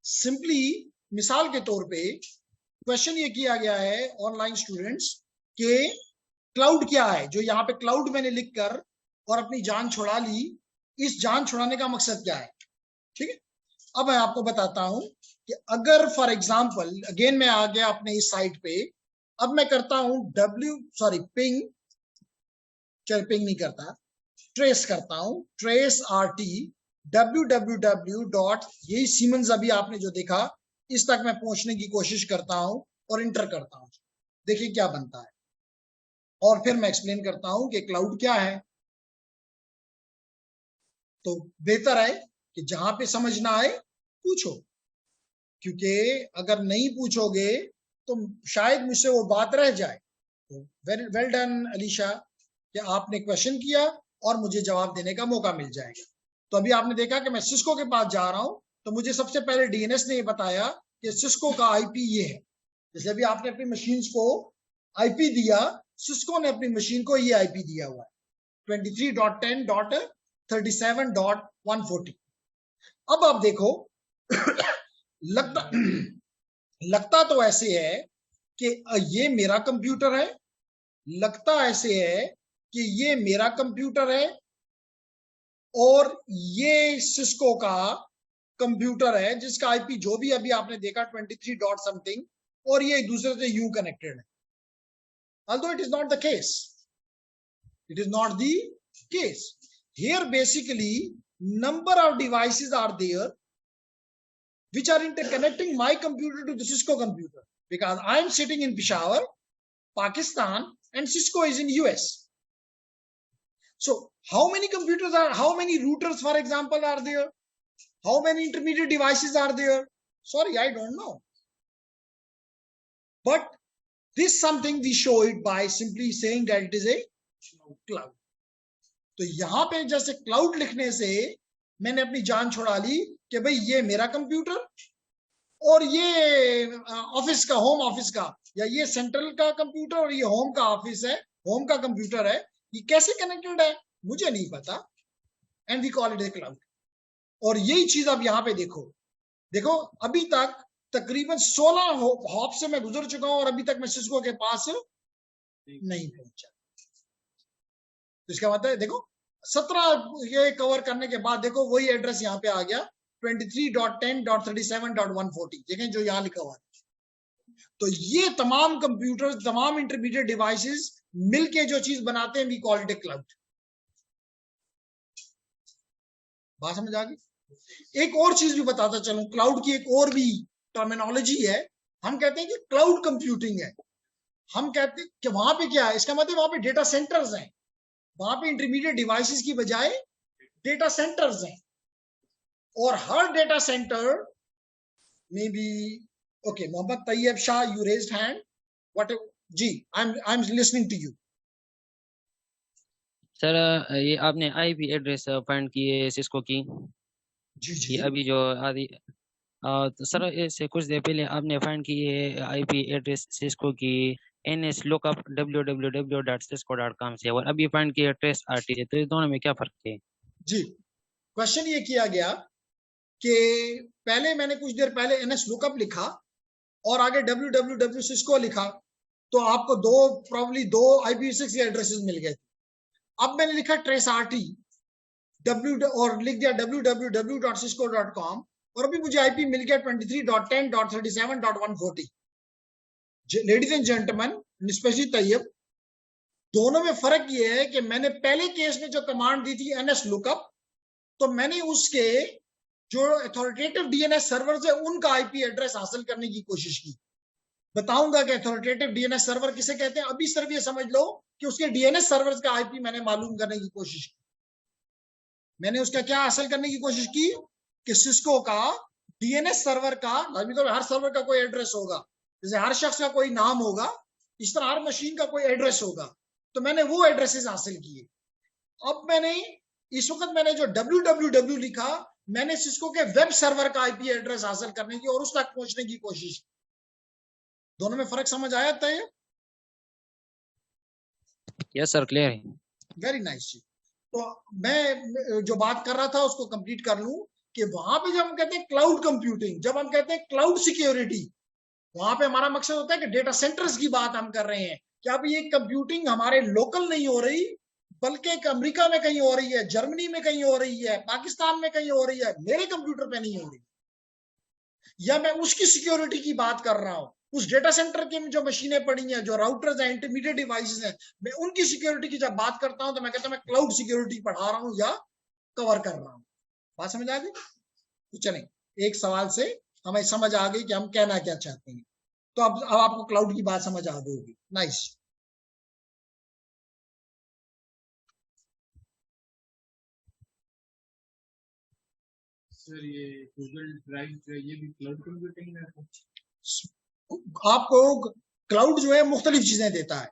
सिंपली मिसाल के तौर पे क्वेश्चन ये किया गया है ऑनलाइन स्टूडेंट्स के क्लाउड क्या है. जो यहाँ पे क्लाउड मैंने लिखकर और अपनी जान छुड़ा ली, इस जान छुड़ाने का मकसद क्या है? ठीक है, अब मैं आपको बताता हूं कि अगर फॉर एग्जांपल अगेन मैं आ गया अपने इस साइट पे, अब मैं करता हूं पिंग नहीं करता, ट्रेस करता हूं, ट्रेस RT www. यही सीमेंस अभी आपने जो देखा, इस तक मैं पहुंचने की कोशिश करता हूं और इंटर करता हूं. देखिए क्या बनता है, और फिर मैं एक्सप्लेन करता हूं कि क्लाउड क्या है. तो बेहतर है कि जहां पे समझ ना आए पूछो, क्योंकि अगर नहीं पूछोगे तो शायद मुझसे वो बात रह जाए. तो वेल डन अलीशा कि आपने क्वेश्चन किया और मुझे जवाब देने का मौका मिल जाएगा। तो अभी आपने देखा कि मैं सिस्को के पास जा रहा हूं, तो मुझे सबसे पहले डीएनएस ने ये बताया कि सिस्को का आईपी ये है। जैसे अभी आपने अपनी मशीन को आईपी दिया, सिस्को ने अपनी मशीन को ये आईपी दिया हुआ है 23.10.37.140। अब आप देखो लगता तो ऐसे है कि ये मेरा कंप्यूटर है, लगता ऐसे है कि ये मेरा कंप्यूटर है और ये सिस्को का कंप्यूटर है जिसका आईपी जो भी अभी आपने देखा 23 डॉट समथिंग, और ये एक दूसरे से यूं कनेक्टेड है। although it is not the case, it is not the case. Here basically number of devices are there which are interconnecting my computer to the Cisco computer, because I am sitting in Peshawar, Pakistan, and Cisco is in US. So how many computers are, how many routers, for example, are there? How many intermediate devices are there? Sorry, I don't know. But this something we show it by simply saying that it is a cloud. तो यहां पे जैसे cloud लिखने से मैंने अपनी जान छुड़ा ली कि भाई ये मेरा कंप्यूटर और ये ऑफिस का, होम ऑफिस का, या ये सेंट्रल का कंप्यूटर और ये होम का ऑफिस है, होम का कंप्यूटर है, ये कैसे कनेक्टेड है मुझे नहीं पता, and we call it a cloud. और यही चीज आप यहाँ पे देखो अभी तक तकरीबन 16 हॉप से मैं गुजर चुका हूं और अभी तक मैं सिस्को के पास नहीं पहुंचा। तो इसका मतलब है देखो 17 ये कवर करने के बाद देखो वही एड्रेस यहाँ पे आ गया 23.10.37.140, देखें जो यहाँ लिखा हुआ है। तो ये तमाम कंप्यूटर, तमाम इंटरमीडिएट डिवाइसेस मिलके जो चीज बनाते हैं, we call it a cloud. बात समझ आ गई। एक और चीज भी बताता चलूं, क्लाउड की एक और भी टर्मिनोलॉजी है। हम कहते हैं कि क्लाउड कंप्यूटिंग है, हम कहते हैं कि वहां पे क्या है, इसका मतलब वहां पे डेटा सेंटर्स हैं, वहां पे इंटरमीडिएट डिवाइसेस की बजाय डेटा सेंटर्स हैं, और हर डेटा सेंटर में भी okay. Mohammad Tayyab Shah, you raised hand, what जी, I am listening to you. Sir ये आपने आईपी एड्रेस फाइंड की है सिस्को की, जी ये जी अभी जो आदि तो सर इससे कुछ देर पहले आपने फाइंड की है आईपी एड्रेस सिस्को की nslookup www.cisco.com से, और अभी फाइंड की है ट्रेस आरटी है, तो इस दोनों में क्या फर्क है? जी, क्वेश्चन ये किया गया कि पहले मैंने कुछ देर पहले nslookup लिखा और आगे www cisco लिखा, तो आपको प्रॉब्ली दो IPv6 के एड्रेसेस मिल गए। अब मैंने लिखा ट्रेस आरटी और लिख दिया www.cisco.com, और अभी मुझे आईपी मिल गया 23.10.37.140। Ladies and gentleman, specially Tayyab, दोनों में फर्क ये है कि मैंने पहले केस में जो कमांड दी थी nslookup, तो मैंने उसके जो अथॉरिटेटिव डीएनएस सर्वर है उनका आईपी एड्रेस हासिल करने की कोशिश की। बताऊंगा कि अथॉरिटेटिव डीएनएस सर्वर किसे कहते हैं। अभी सिर्फ ये समझ लो कि उसके डीएनएस सर्वर का आईपी मैंने मालूम करने की कोशिश की। मैंने उसका क्या हासिल करने की कोशिश की कि सिस्को का डीएनएस सर्वर का, अभी तो हर सर्वर का कोई एड्रेस होगा, जैसे हर शख्स का कोई नाम होगा, इस तरह हर मशीन का कोई एड्रेस होगा, तो मैंने वो एड्रेसेस हासिल किए। अब मैंने इस वक्त मैंने जो www लिखा, मैंने सिस्को के वेब सर्वर का आईपी एड्रेस हासिल करने की और उस तक पहुंचने की कोशिश। दोनों में फर्क समझ आया था ये? यस सर, क्लियर है। वेरी नाइस जी। तो मैं जो बात कर रहा था उसको कंप्लीट कर लूं कि वहां पे जब हम कहते हैं क्लाउड कंप्यूटिंग, जब हम कहते हैं क्लाउड सिक्योरिटी, वहां पे हमारा मकसद होता है कि डेटा सेंटर्स की बात हम कर रहे हैं कि अब ये कंप्यूटिंग हमारे लोकल नहीं हो रही, बल्कि अमेरिका में कहीं हो रही है, जर्मनी में कहीं हो रही है, पाकिस्तान में कहीं हो रही है, मेरे कंप्यूटर पे नहीं हो रही। या मैं उसकी सिक्योरिटी की बात कर रहा हूं, उस डेटा सेंटर की जो मशीनें पड़ी हैं, जो राउटर्स हैं, इंटरमीडिएट डिवाइसेस हैं, मैं उनकी सिक्योरिटी की जब बात करता हूं तो मैं कहता हूं मैं क्लाउड सिक्योरिटी पढ़ा रहा हूं या कवर कर रहा हूं। बात समझ आ गई? तो चलें, एक सवाल से हमें समझ आ गई कि हम कहना क्या चाहते हैं। तो अब आपको क्लाउड की बात समझ आ गई होगी। नाइस। सर ये गूगल ड्राइव जो है ये भी क्लाउड कंप्यूटिंग है? आपको क्लाउड जो है मुख्तलिफ चीजें देता है,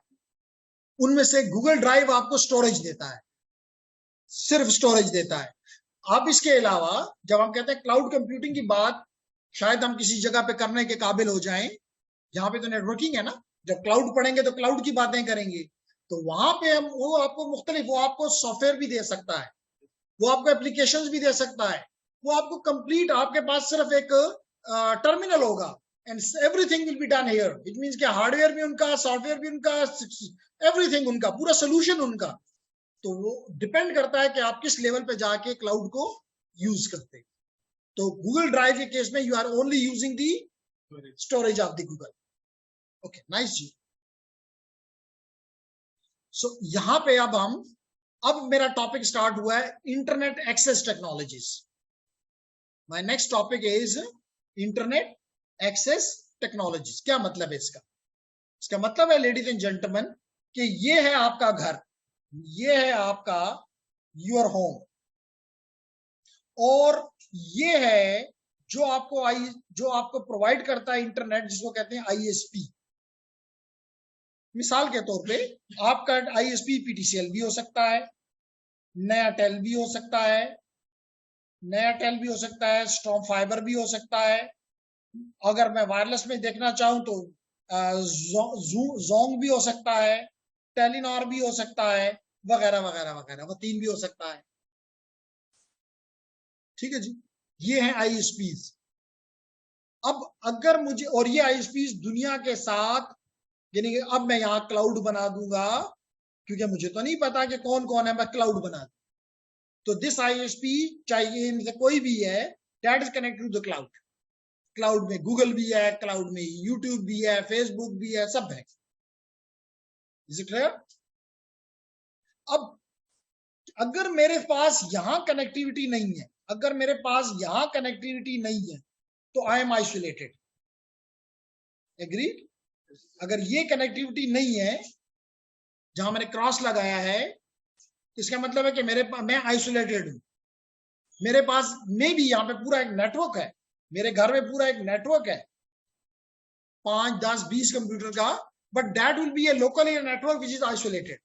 उनमें से गूगल ड्राइव आपको स्टोरेज देता है। सिर्फ स्टोरेज देता है। अब इसके अलावा जब हम कहते हैं क्लाउड कंप्यूटिंग की बात, शायद हम किसी जगह पे करने के काबिल हो जाएं, यहाँ पे तो नेटवर्किंग है ना, जब क्लाउड पढ़ेंगे तो क्लाउड की बातें करेंगे, तो वहां पे हम वो आपको मुख्तलिफ, वो आपको सॉफ्टवेयर भी दे सकता है, वो आपको एप्लीकेशंस भी दे सकता है, वो आपको कंप्लीट, आपके पास सिर्फ एक टर्मिनल होगा and everything will be done here. It means कि हार्डवेयर भी उनका, सॉफ्टवेयर भी उनका, एवरीथिंग उनका, पूरा सोल्यूशन उनका। तो वो डिपेंड करता है कि आप किस लेवल पे जाके क्लाउड को यूज करते हैं। तो गूगल ड्राइव के केस में you are only using the storage of the Google. Okay, nice जी। सो यहां पे अब मेरा टॉपिक स्टार्ट हुआ है internet access technologies. My next topic is internet access technologies. क्या मतलब है इसका? इसका मतलब है लेडीज एंड जेंटलमैन कि ये है आपका घर, ये है आपका योर होम, और ये है जो आपको प्रोवाइड करता है इंटरनेट, जिसको कहते हैं आईएसपी। मिसाल के तौर पे आपका आईएसपी पीटीसीएल भी हो सकता है, नया टेल भी हो सकता है, स्टॉर्म फाइबर भी हो सकता है। अगर मैं वायरलेस में देखना चाहूं तो जोंग भी हो सकता है, टेलीनॉर भी हो सकता है, वगैरह वगैरह वगैरह, वो 3 भी हो सकता है। ठीक है जी, ये है आईएसपीज। अब अगर मुझे, और ये आईएसपीज दुनिया के साथ, यानी कि अब मैं यहां क्लाउड बना दूंगा, क्योंकि मुझे तो नहीं पता कि कौन कौन है, मैं क्लाउड बना दूं, तो दिस आईएसपी चाहिए इनसे कोई भी है, that is connected to the cloud. Cloud में गूगल भी है, क्लाउड में यूट्यूब भी है, फेसबुक भी है, सब है। Is it clear? अब अगर मेरे पास यहां कनेक्टिविटी नहीं है, तो आई एम आइसोलेटेड। एग्री? अगर ये कनेक्टिविटी नहीं है, जहां मैंने क्रॉस लगाया है, इसका मतलब है कि मैं आइसोलेटेड हूं। मेरे पास में भी यहां पे पूरा एक नेटवर्क है, मेरे घर में पूरा एक नेटवर्क है 5, 10, 20 कंप्यूटर का, but that will be A local area network which is isolated.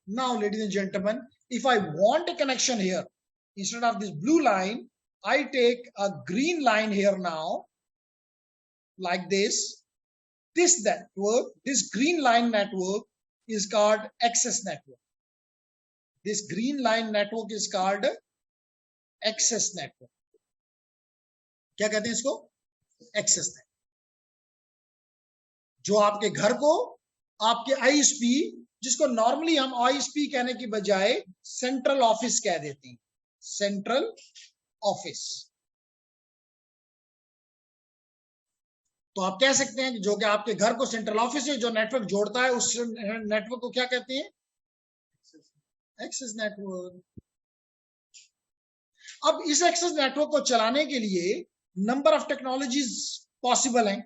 Now, ladies and gentlemen, if I want a connection here, instead of this blue line, I take a green line here now, like this. This green line network is called access network. This green line network is called access network. क्या कहते हैं इसको? Access network. जो आपके घर को, आपके ISP, जिसको नॉर्मली हम आईएसपी कहने की बजाय सेंट्रल ऑफिस कह देते हैं, सेंट्रल ऑफिस। तो आप कह सकते हैं कि जो कि आपके घर को सेंट्रल ऑफिस से जो नेटवर्क जोड़ता है, उस नेटवर्क को क्या कहते हैं? Access network. अब इस एक्सेस नेटवर्क को चलाने के लिए नंबर ऑफ टेक्नोलॉजीज पॉसिबल हैं,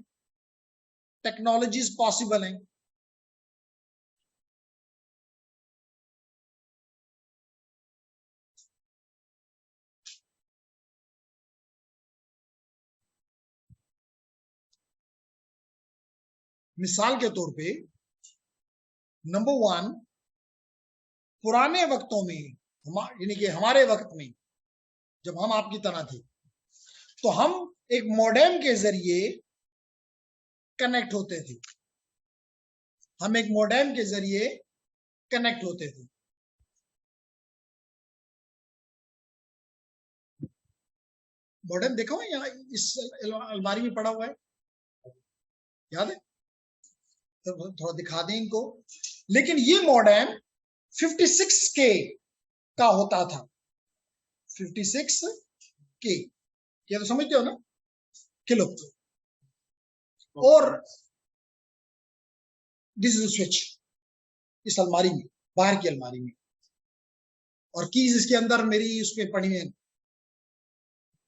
मिसाल के तौर पे नंबर 1, पुराने वक्तों में, यानी कि हमारे वक्त में जब हम आपकी तरह थे, तो हम एक मॉडेम के जरिए कनेक्ट होते थे। मॉडेम देखा हुआ यहाँ इस अलमारी में पड़ा हुआ है, याद है? तो थोड़ा दिखा दें इनको। लेकिन ये मॉडेम 56K का होता था, 56K, ये तो समझते हो ना, किलो। और दिस इज स्विच इस अलमारी में, बाहर की अलमारी में, और कीज इसके अंदर मेरी उसमें पड़ी है,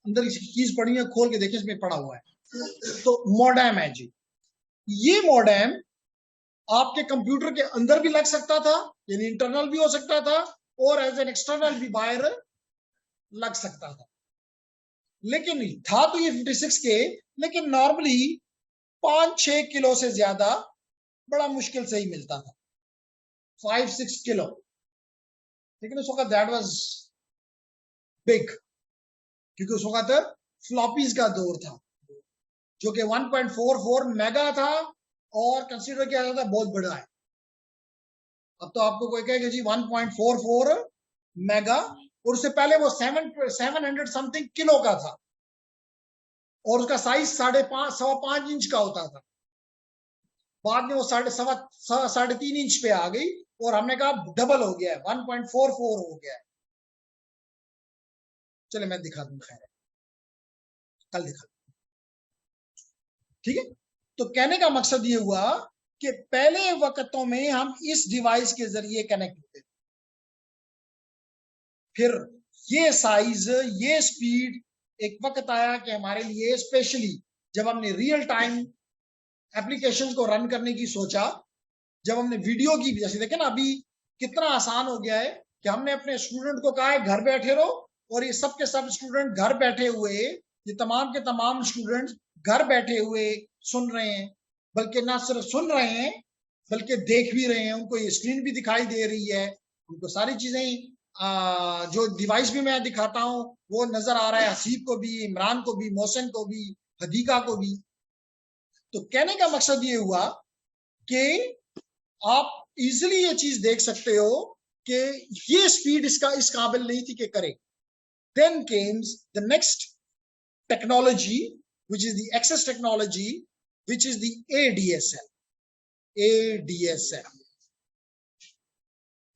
अंदर इसकी कीज पड़ी है, खोल के देखें इसमें पड़ा हुआ है। तो मॉडेम है जी। ये मॉडेम आपके कंप्यूटर के अंदर भी लग सकता था, यानी इंटरनल भी हो सकता था, और एज एन एक्सटर्नल भी बाहर लग सकता था। लेकिन था तो ये 56K, लेकिन नॉर्मली 5-6 किलो से ज्यादा बड़ा मुश्किल से ही मिलता था। 5-6 किलो, लेकिन उस वक्त दैट वाज बिग, क्योंकि उस वक्त फ्लॉपीज का दौर था जो कि 1.44 मेगा था और कंसीडर किया जाता है बहुत बड़ा है। अब तो आपको कोई कहेगा जी 1.44 मेगा, और उससे पहले वो 700 समथिंग किलो का था और उसका साइज 5.5 इंच का होता था। बाद में वो 3.5 इंच पे आ गई और हमने कहा डबल हो गया है, 1.44 हो गया है। चले मैं दिखा दूं, खैर कल दिखा दूं, ठीक है। तो कहने का मकसद ये हुआ कि पहले वक्तों में हम इस डिवाइस के जरिए कनेक्ट होते थे, फिर ये साइज, ये स्पीड, एक वक्त आया कि हमारे लिए स्पेशली जब हमने रियल टाइम एप्लीकेशंस को रन करने की सोचा, जब हमने वीडियो की, जैसे देखें ना अभी कितना आसान हो गया है कि हमने अपने स्टूडेंट को कहा है घर बैठे रहो, और ये सब के सब स्टूडेंट घर बैठे हुए, ये तमाम के तमाम स्टूडेंट घर बैठे हुए सुन रहे हैं, बल्कि ना सिर्फ सुन रहे हैं बल्कि देख भी रहे हैं। उनको ये स्क्रीन भी दिखाई दे रही है, उनको सारी चीजें जो डिवाइस भी मैं दिखाता हूँ वो नजर आ रहा है, हसीब को भी, इमरान को भी, मोहसिन को भी, हदीका को भी। तो कहने का मकसद ये हुआ कि आप इजिली ये चीज देख सकते हो कि ये स्पीड इसका इस काबिल नहीं थी कि करे। Then comes the next technology which is the access technology, which is the ADSL.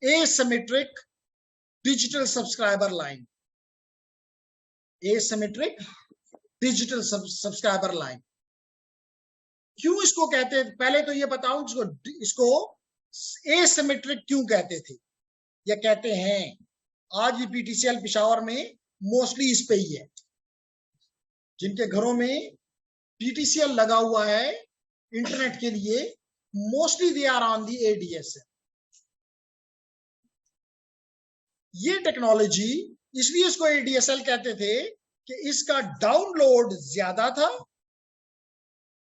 Asymmetric digital subscriber line. Asymmetric digital subscriber line. क्यों इसको कहते हैं, पहले तो ये बताऊं इसको एसिमेट्रिक क्यों कहते थे या कहते हैं। आज भी पीटीसीएल पेशावर में मोस्टली इस पे ही है, जिनके घरों में पीटीसीएल लगा हुआ है इंटरनेट के लिए, mostly they are on the ADSL. ये टेक्नोलॉजी इसलिए इसको एडीएसएल कहते थे कि इसका डाउनलोड ज्यादा था,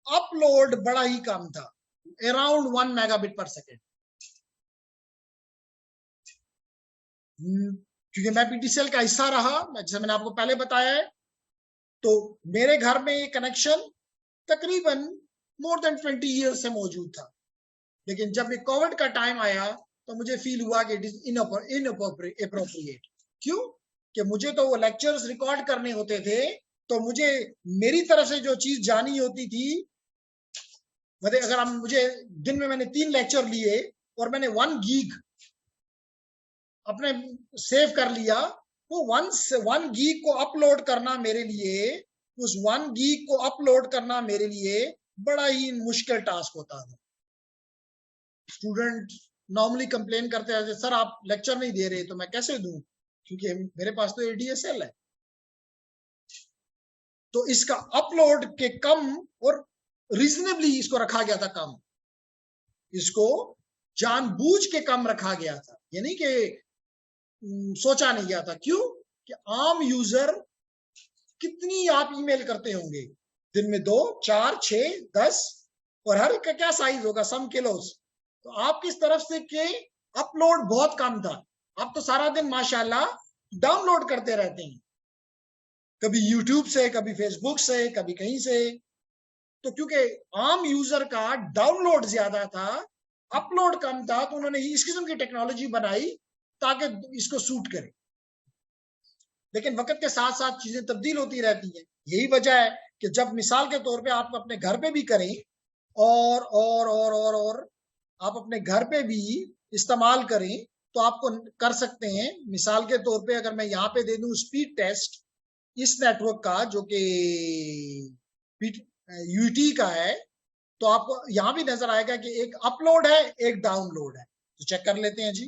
अपलोड बड़ा ही कम था, अराउंड 1 मेगाबिट पर सेकेंड। क्योंकि मैं पीटीसीएल का हिस्सा रहा, जैसे मैंने आपको पहले बताया है, तो मेरे घर में ये कनेक्शन तकरीबन मोर देन 20 ईयर्स से मौजूद था। लेकिन जब ये कोविड का टाइम आया तो मुझे फील हुआ कि इट इज इनअप्रोप्रिएट। क्यों? कि मुझे तो वो लेक्चर्स रिकॉर्ड करने होते थे, तो मुझे मेरी तरफ से जो चीज जानी होती थी, मतलब अगर हम मुझे दिन में मैंने 3 लेक्चर लिए और मैंने 1 गीग अपने सेव कर लिया, वो 1 गीग को अपलोड करना मेरे लिए, उस 1 गीग को अपलोड करना मेरे लिए बड़ा ही मुश्किल टास्क होता था। स्टूडेंट नॉर्मली कंप्लेन करते हैं, सर आप लेक्चर नहीं दे रहे, तो मैं कैसे दूं, क्योंकि मेरे पास तो एडीएसएल है। तो इसका अपलोड के कम और रीजनेबली इसको रखा गया था कम, इसको जानबूझ के कम रखा गया था, यानी कि सोचा नहीं गया था। क्यों? कि आम यूजर कितनी आप ईमेल करते होंगे दिन में, 2, 4, 6, 10, और हर एक का क्या साइज होगा, सम किलोस। तो आपकी इस तरफ से के अपलोड बहुत कम था। आप तो सारा दिन माशाल्लाह डाउनलोड करते रहते हैं, कभी यूट्यूब से, कभी फेसबुक से, कभी कहीं से। तो क्योंकि आम यूजर का डाउनलोड ज्यादा था, अपलोड कम था, तो उन्होंने इस किस्म की टेक्नोलॉजी बनाई ताकि इसको सूट करे। लेकिन वक्त के साथ साथ चीजें तब्दील होती रहती हैं। यही वजह है कि जब मिसाल के तौर पे आप अपने घर पे भी करें और आप अपने घर पे भी इस्तेमाल करें, तो आपको कर सकते हैं। मिसाल के तौर पे अगर मैं यहाँ पे दे दूं स्पीड टेस्ट इस नेटवर्क का, जो कि यूटी का है, तो आपको यहाँ भी नजर आएगा कि एक अपलोड है, एक डाउनलोड है। तो चेक कर लेते हैं जी।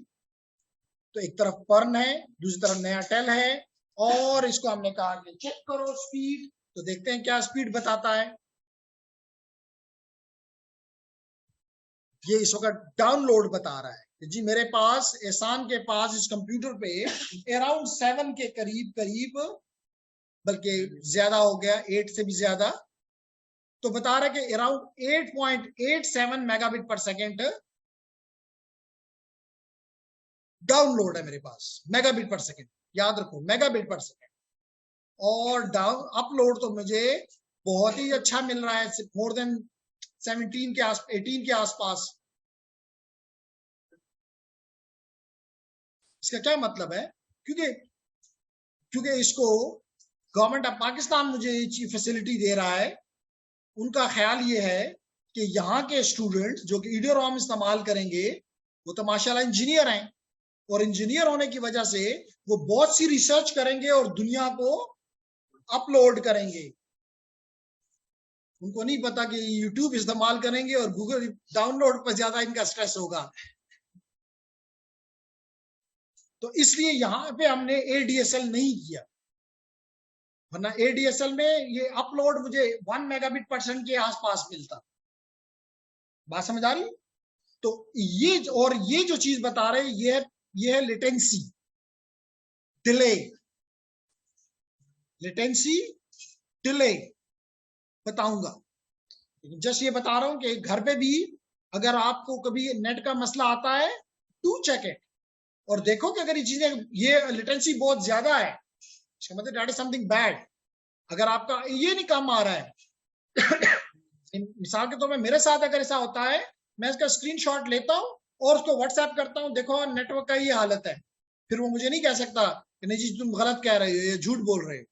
तो एक तरफ पर्न है, दूसरी तरफ नया टेल है, और इसको हमने कहा कि चेक करो स्पीड। तो देखते हैं क्या स्पीड बताता है। ये इस वक्त डाउनलोड बता रहा है कि जी मेरे पास, एहसान के पास इस कंप्यूटर पे अराउंड 7 के करीब, बल्कि ज्यादा हो गया, 8 से भी ज्यादा, तो बता रहा है कि अराउंड 8.87 मेगाबिट पर सेकेंड डाउनलोड है मेरे पास मेगाबिट पर सेकंड, याद रखो मेगाबिट पर सेकंड। और डाउन अपलोड तो मुझे बहुत ही अच्छा मिल रहा है, मोर देन 17 के 18 के आसपास। इसका क्या मतलब है? क्योंकि इसको गवर्नमेंट ऑफ पाकिस्तान मुझे ये फैसिलिटी दे रहा है। उनका ख्याल ये है कि यहाँ के स्टूडेंट जो कि ईडियो-रॉम इस्तेमाल करेंगे वो तो माशाल्लाह इंजीनियर हैं, और इंजीनियर होने की वजह से वो बहुत सी रिसर्च करेंगे और दुनिया को अपलोड करेंगे। उनको नहीं पता कि यूट्यूब इस्तेमाल करेंगे और गूगल डाउनलोड पर ज्यादा इनका स्ट्रेस होगा। तो इसलिए यहां पे हमने एडीएसएल नहीं किया, वरना एडीएसएल में ये अपलोड मुझे 1 मेगाबिट पर सेकंड के आसपास मिलता। बात समझ आ रही? तो ये जो चीज बता रहे हैं ये है लेटेंसी, डिले, लेटेंसी डिले बताऊंगा। लेकिन जस्ट ये बता रहा हूं कि घर पे भी अगर आपको कभी नेट का मसला आता है, टू चेक इट और देखो कि अगर ये चीजें ये लेटेंसी बहुत ज्यादा है, इसका मतलब दैट इज समथिंग बैड। अगर आपका ये नहीं काम आ रहा है मिसाल के तौर पे मेरे साथ अगर ऐसा होता है, मैं इसका स्क्रीनशॉट लेता हूं और उसको व्हाट्सएप करता हूं, देखो नेटवर्क का ये हालत है, फिर वो मुझे नहीं कह सकता कि नहीं जी तुम गलत कह रहे हो, ये झूठ बोल रहे हो,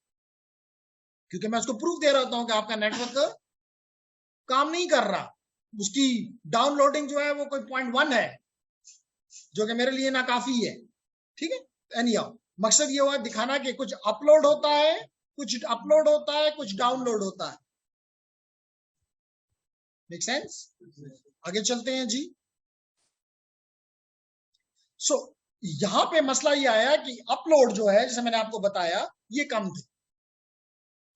क्योंकि मैं उसको प्रूफ दे रहा होता हूं कि आपका नेटवर्क काम नहीं कर रहा। उसकी डाउनलोडिंग जो है वो कोई 0.1 है, जो कि मेरे लिए ना काफी है। ठीक है, एनीहाउ मकसद ये हुआ दिखाना कि कुछ अपलोड होता है, कुछ डाउनलोड होता है। Make sense? आगे चलते हैं जी। सो यहां पे मसला ये आया कि अपलोड जो है, जैसे मैंने आपको बताया, ये कम थे,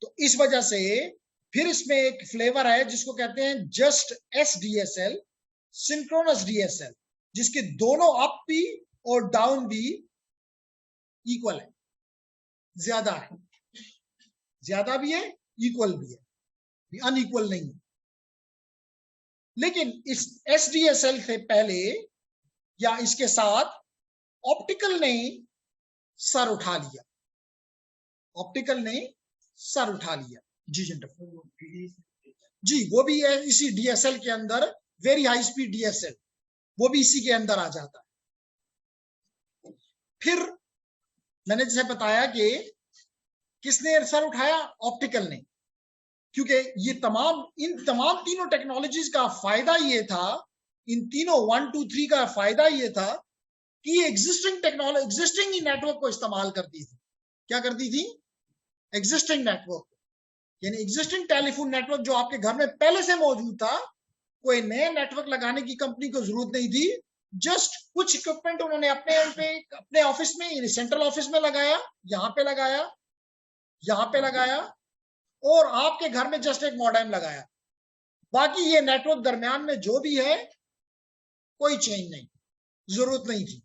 तो इस वजह से फिर इसमें एक फ्लेवर है जिसको कहते हैं जस्ट एसडीएसएल, सिंक्रोनस डीएसएल, जिसके दोनों अप भी और डाउन भी इक्वल है, ज्यादा भी है, इक्वल भी है, अनइक्वल नहीं है। लेकिन इस एसडीएसएल से पहले या इसके साथ ऑप्टिकल ने सर उठा लिया, जी जी, वो भी है इसी डीएसएल के अंदर, वेरी हाई स्पीड डीएसएल, वो भी इसी के अंदर आ जाता है। फिर मैंने जैसे बताया कि किसने सर उठाया? ऑप्टिकल ने, क्योंकि इन तमाम तीनों टेक्नोलॉजीज का फायदा ये था, इन तीनों 1 2 3 का फायदा ये था कि एग्जिस्टिंग नेटवर्क को इस्तेमाल करती थी। क्या करती थी? एग्जिस्टिंग नेटवर्क, यानी एग्जिस्टिंग टेलीफोन नेटवर्क जो आपके घर में पहले से मौजूद था, कोई नए नेटवर्क लगाने की कंपनी को जरूरत नहीं थी। जस्ट कुछ इक्विपमेंट उन्होंने अपने ऑफिस में, सेंट्रल ऑफिस में लगाया, यहाँ पे लगाया और आपके घर में जस्ट एक मॉडेम लगाया। बाकी ये नेटवर्क दरमियान में जो भी है कोई चेंज नहीं, जरूरत नहीं थी।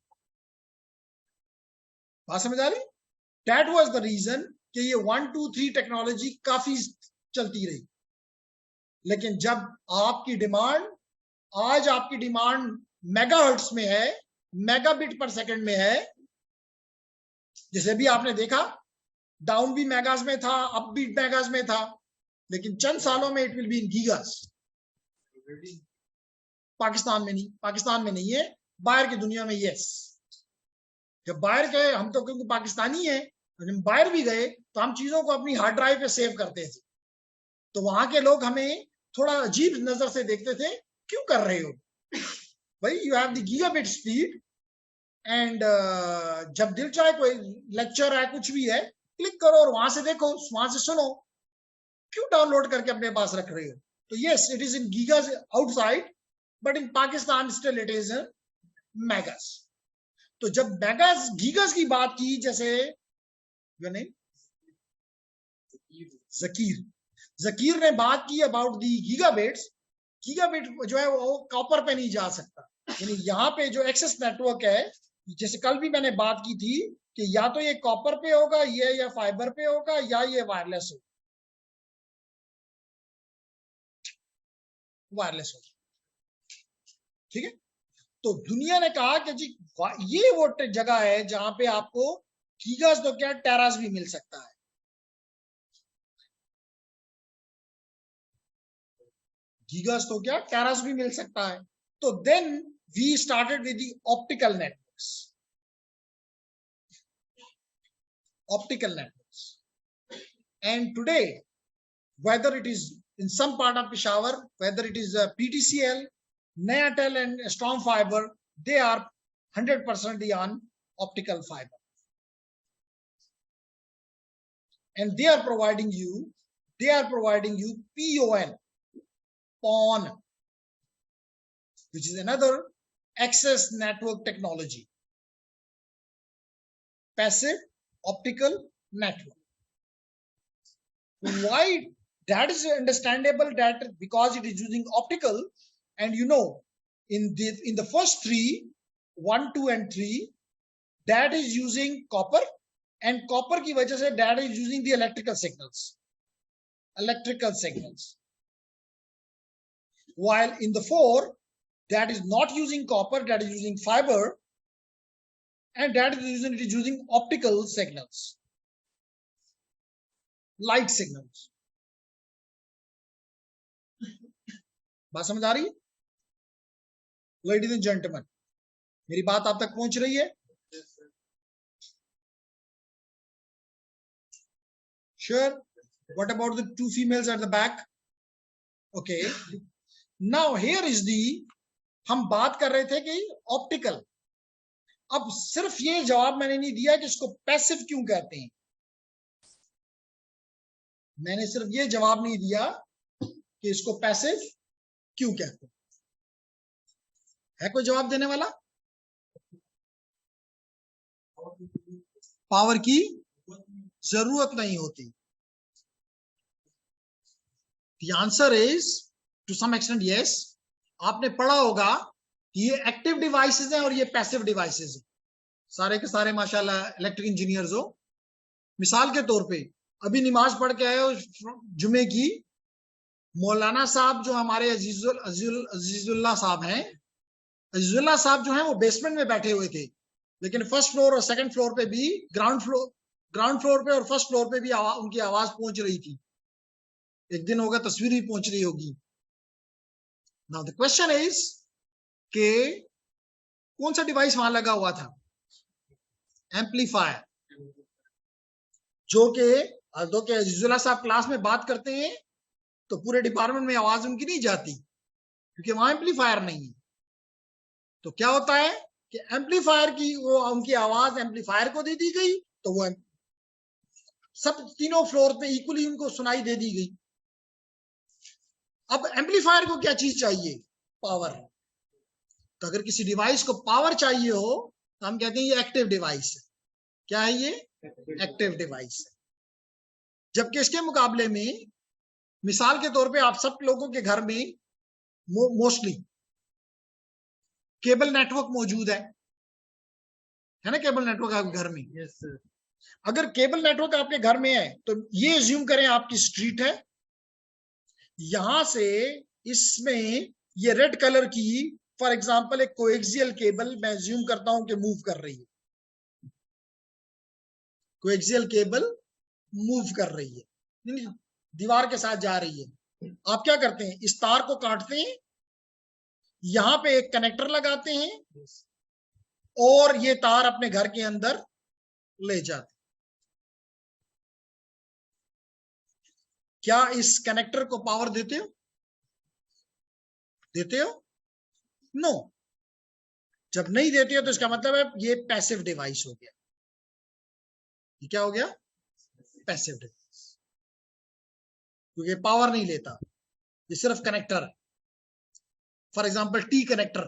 बात समझ आ रही? दैट वाज द रीजन कि ये 1 2 3 टेक्नोलॉजी काफी चलती रही। लेकिन जब आपकी डिमांड मेगाहर्ट्ज में है, मेगाबिट पर सेकंड में है, जैसे भी आपने देखा डाउन भी मेगास में था, अप भी मेगास में था, लेकिन चंद सालों में it will be in gigas. Pakistan में नहीं है, बाहर की दुनिया में यस। जब बाहर गए हम तो, क्योंकि पाकिस्तानी है, जब बाहर भी गए तो हम चीजों को अपनी हार्ड ड्राइव पे सेव करते थे, तो वहां के लोग हमें थोड़ा अजीब नजर से देखते थे, क्यों कर रहे हो भाई, you have the gigabit speed and जब दिल चाहे कोई लेक्चर है, कुछ भी है, क्लिक करो और वहां से देखो, वहां से सुनो, क्यों डाउनलोड करके अपने पास रख रहे हो? तो yes, it is in gigas outside, but in Pakistan still it is megas. तो जब मेगास गीगास की बात की, जैसे जकीर ने बात की अबाउट दी गीगाबिट्स, गीगाबिट जो है वो कॉपर पे नहीं जा सकता, यानी यहाँ पे जो एक्सेस नेटवर्क है, जैसे कल भी मैंने बात की थी कि या तो ये कॉपर पे होगा, ये या फाइबर पे होगा, या ये वायरलेस होगा, ठीक है। तो दुनिया ने कहा कि जी ये वो जगह है जहां पे आपको गीगास तो क्या टेरास भी मिल सकता है। गीगास तो क्या टेरास भी मिल सकता है। तो then we started with the optical networks. Optical networks. And today, whether it is in some part of Peshawar, whether it is PTCL, Nayatel and Storm Fiber, they are 100% on optical fiber. And they are providing you PON, which is another access network technology. Passive optical network. Why? That is understandable, that because it is using optical, and you know, in the first three, 1, 2 and 3, that is using copper, and copper की वजह से that is using the electrical signals. While in the 4, that is not using copper, that is using fiber, and that is using optical signals, light signals. बात समझ आ रही है? Ladies and gentlemen, मेरी बात आप तक पहुंच रही है? Sure. What about the 2 females at the back? Okay. Now here is the, हम बात कर रहे थे कि ऑप्टिकल। अब सिर्फ ये जवाब मैंने नहीं दिया कि इसको पैसिव क्यों कहते हैं। मैंने सिर्फ ये जवाब नहीं दिया कि इसको पैसिव क्यों कहते हैं। है कोई जवाब देने वाला? पावर की जरूरत नहीं होती। The answer is to some extent yes. आपने पढ़ा होगा कि ये एक्टिव डिवाइसेस हैं और ये पैसिव डिवाइसेस हैं। सारे के सारे माशाल्लाह इलेक्ट्रिक इंजीनियर्स हो। मिसाल के तौर पे अभी नमाज पढ़ के आए हो जुमे की, मौलाना साहब जो हमारे अजीजुल्लाह साहब हैं, अजीजुल्लाह साहब जो हैं वो बेसमेंट में बैठे हुए थे, लेकिन फर्स्ट फ्लोर और सेकंड फ्लोर पे भी, ग्राउंड फ्लोर पे और फर्स्ट फ्लोर पे भी उनकी आवाज पहुंच रही थी। एक दिन होगा तस्वीर भी पहुंच रही होगी। नाउ द क्वेश्चन इज के कौन सा डिवाइस वहां लगा हुआ था? एम्पलीफायर। जो के अजीजुल्लाह साहब क्लास में बात करते हैं तो पूरे डिपार्टमेंट में आवाज उनकी नहीं जाती, क्योंकि वहां एम्पलीफायर नहीं है। तो क्या होता है कि एम्पलीफायर की वो उनकी आवाज एम्पलीफायर को दे दी गई, तो वो सब तीनों फ्लोर पे इक्वली उनको सुनाई दे दी गई। अब एम्पलीफायर को क्या चीज चाहिए? पावर। तो अगर किसी डिवाइस को पावर चाहिए हो तो हम कहते हैं ये एक्टिव डिवाइस है। क्या है ये? एक्टिव डिवाइस है। जबकि इसके मुकाबले में, मिसाल के तौर पे आप सब लोगों के घर में मोस्टली केबल नेटवर्क मौजूद है ना? केबल नेटवर्क आपके घर में? Yes sir. अगर केबल नेटवर्क आपके घर में है तो ये अज्यूम करें आपकी स्ट्रीट है, यहां से इसमें ये रेड कलर की फॉर एग्जांपल एक कोएक्सियल केबल मैं अज्यूम करता हूं कि मूव कर रही है। कोएक्सियल केबल मूव कर रही है, दीवार के साथ जा रही है। आप क्या करते हैं? इस तार को काटते हैं, यहां पे एक कनेक्टर लगाते हैं और ये तार अपने घर के अंदर ले जाते हैं। क्या इस कनेक्टर को पावर देते हो? देते हो? नो। जब नहीं देते हो तो इसका मतलब है ये पैसिव डिवाइस हो गया। ये क्या हो गया? पैसिव डिवाइस, क्योंकि पावर नहीं लेता, ये सिर्फ कनेक्टर है। For example T connector,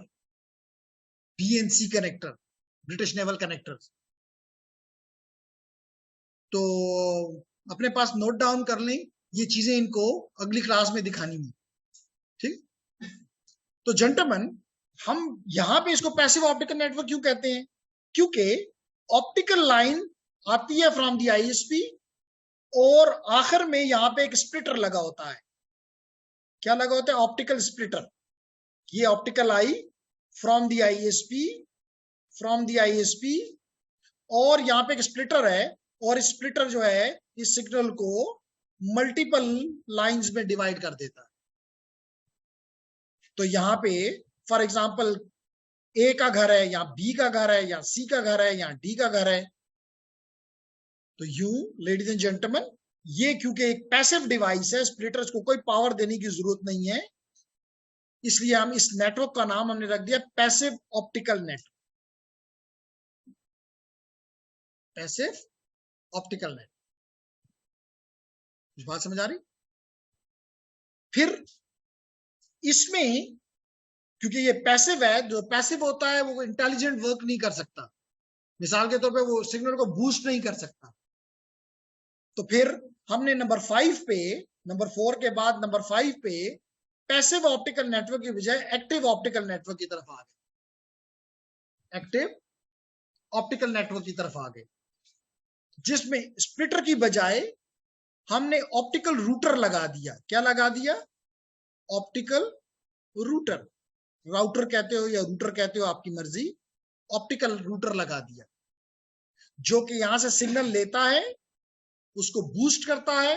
BNC connector, British naval connector. तो अपने पास नोट डाउन कर लें, ये चीजें इनको अगली क्लास में दिखानी है। ठीक? तो जेंटलमैन, हम यहां पे इसको पैसिव ऑप्टिकल नेटवर्क क्यों कहते हैं? क्योंकि ऑप्टिकल लाइन आती है फ्रॉम दी आईएसपी और आखिर में यहां पे एक स्प्लिटर लगा होता है। क्या लगा होता है? Optical splitter. ये optical I from the ISP, और यहाँ पे एक स्प्लिटर है, और स्प्लिटर जो है इस सिग्नल को मल्टीपल लाइंस में डिवाइड कर देता है। तो यहाँ पे फॉर एग्जांपल ए का घर है, या बी का घर है, या सी का घर है, या डी का घर है। तो लेडीज एंड जेंटलमैन, ये क्योंकि एक पैसिव डिवाइस है, स्प्लिटर्स को कोई पावर देने की जरूरत नहीं है, इसलिए हम इस नेटवर्क का नाम हमने रख दिया passive optical network. Passive optical network, कुछ बात समझ आ रही? फिर इसमें क्योंकि ये पैसिव है, जो पैसिव होता है वो इंटेलिजेंट वर्क नहीं कर सकता, मिसाल के तौर पे वो सिग्नल को बूस्ट नहीं कर सकता। तो फिर हमने नंबर 4 के बाद नंबर 5 पे पैसिव ऑप्टिकल नेटवर्क की बजाय एक्टिव ऑप्टिकल नेटवर्क की तरफ आ गए, एक्टिव ऑप्टिकल नेटवर्क की तरफ आ गए, जिसमें स्प्लिटर की बजाय हमने ऑप्टिकल रूटर लगा दिया। क्या लगा दिया? ऑप्टिकल रूटर, राउटर कहते हो या रूटर कहते हो, आपकी मर्जी। ऑप्टिकल रूटर लगा दिया, जो कि यहां से सिग्नल लेता है, उसको बूस्ट करता है,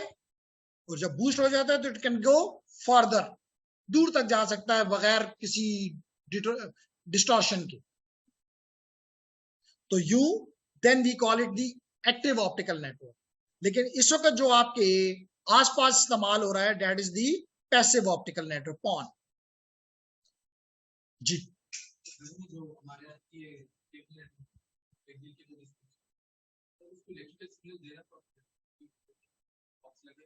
और जब बूस्ट हो जाता है तो इट कैन गो फर्दर, दूर तक जा सकता है बगैर किसी डिस्टॉर्शन के। तो then we call it the active optical network. लेकिन इस वक्त जो आपके आसपास इस्तेमाल हो रहा है, that is the passive optical network, PON. जी, जो हमारे यहाँ की उसको इलेक्ट्रिकल सिग्नल देना पड़ता है, बॉक्स लगे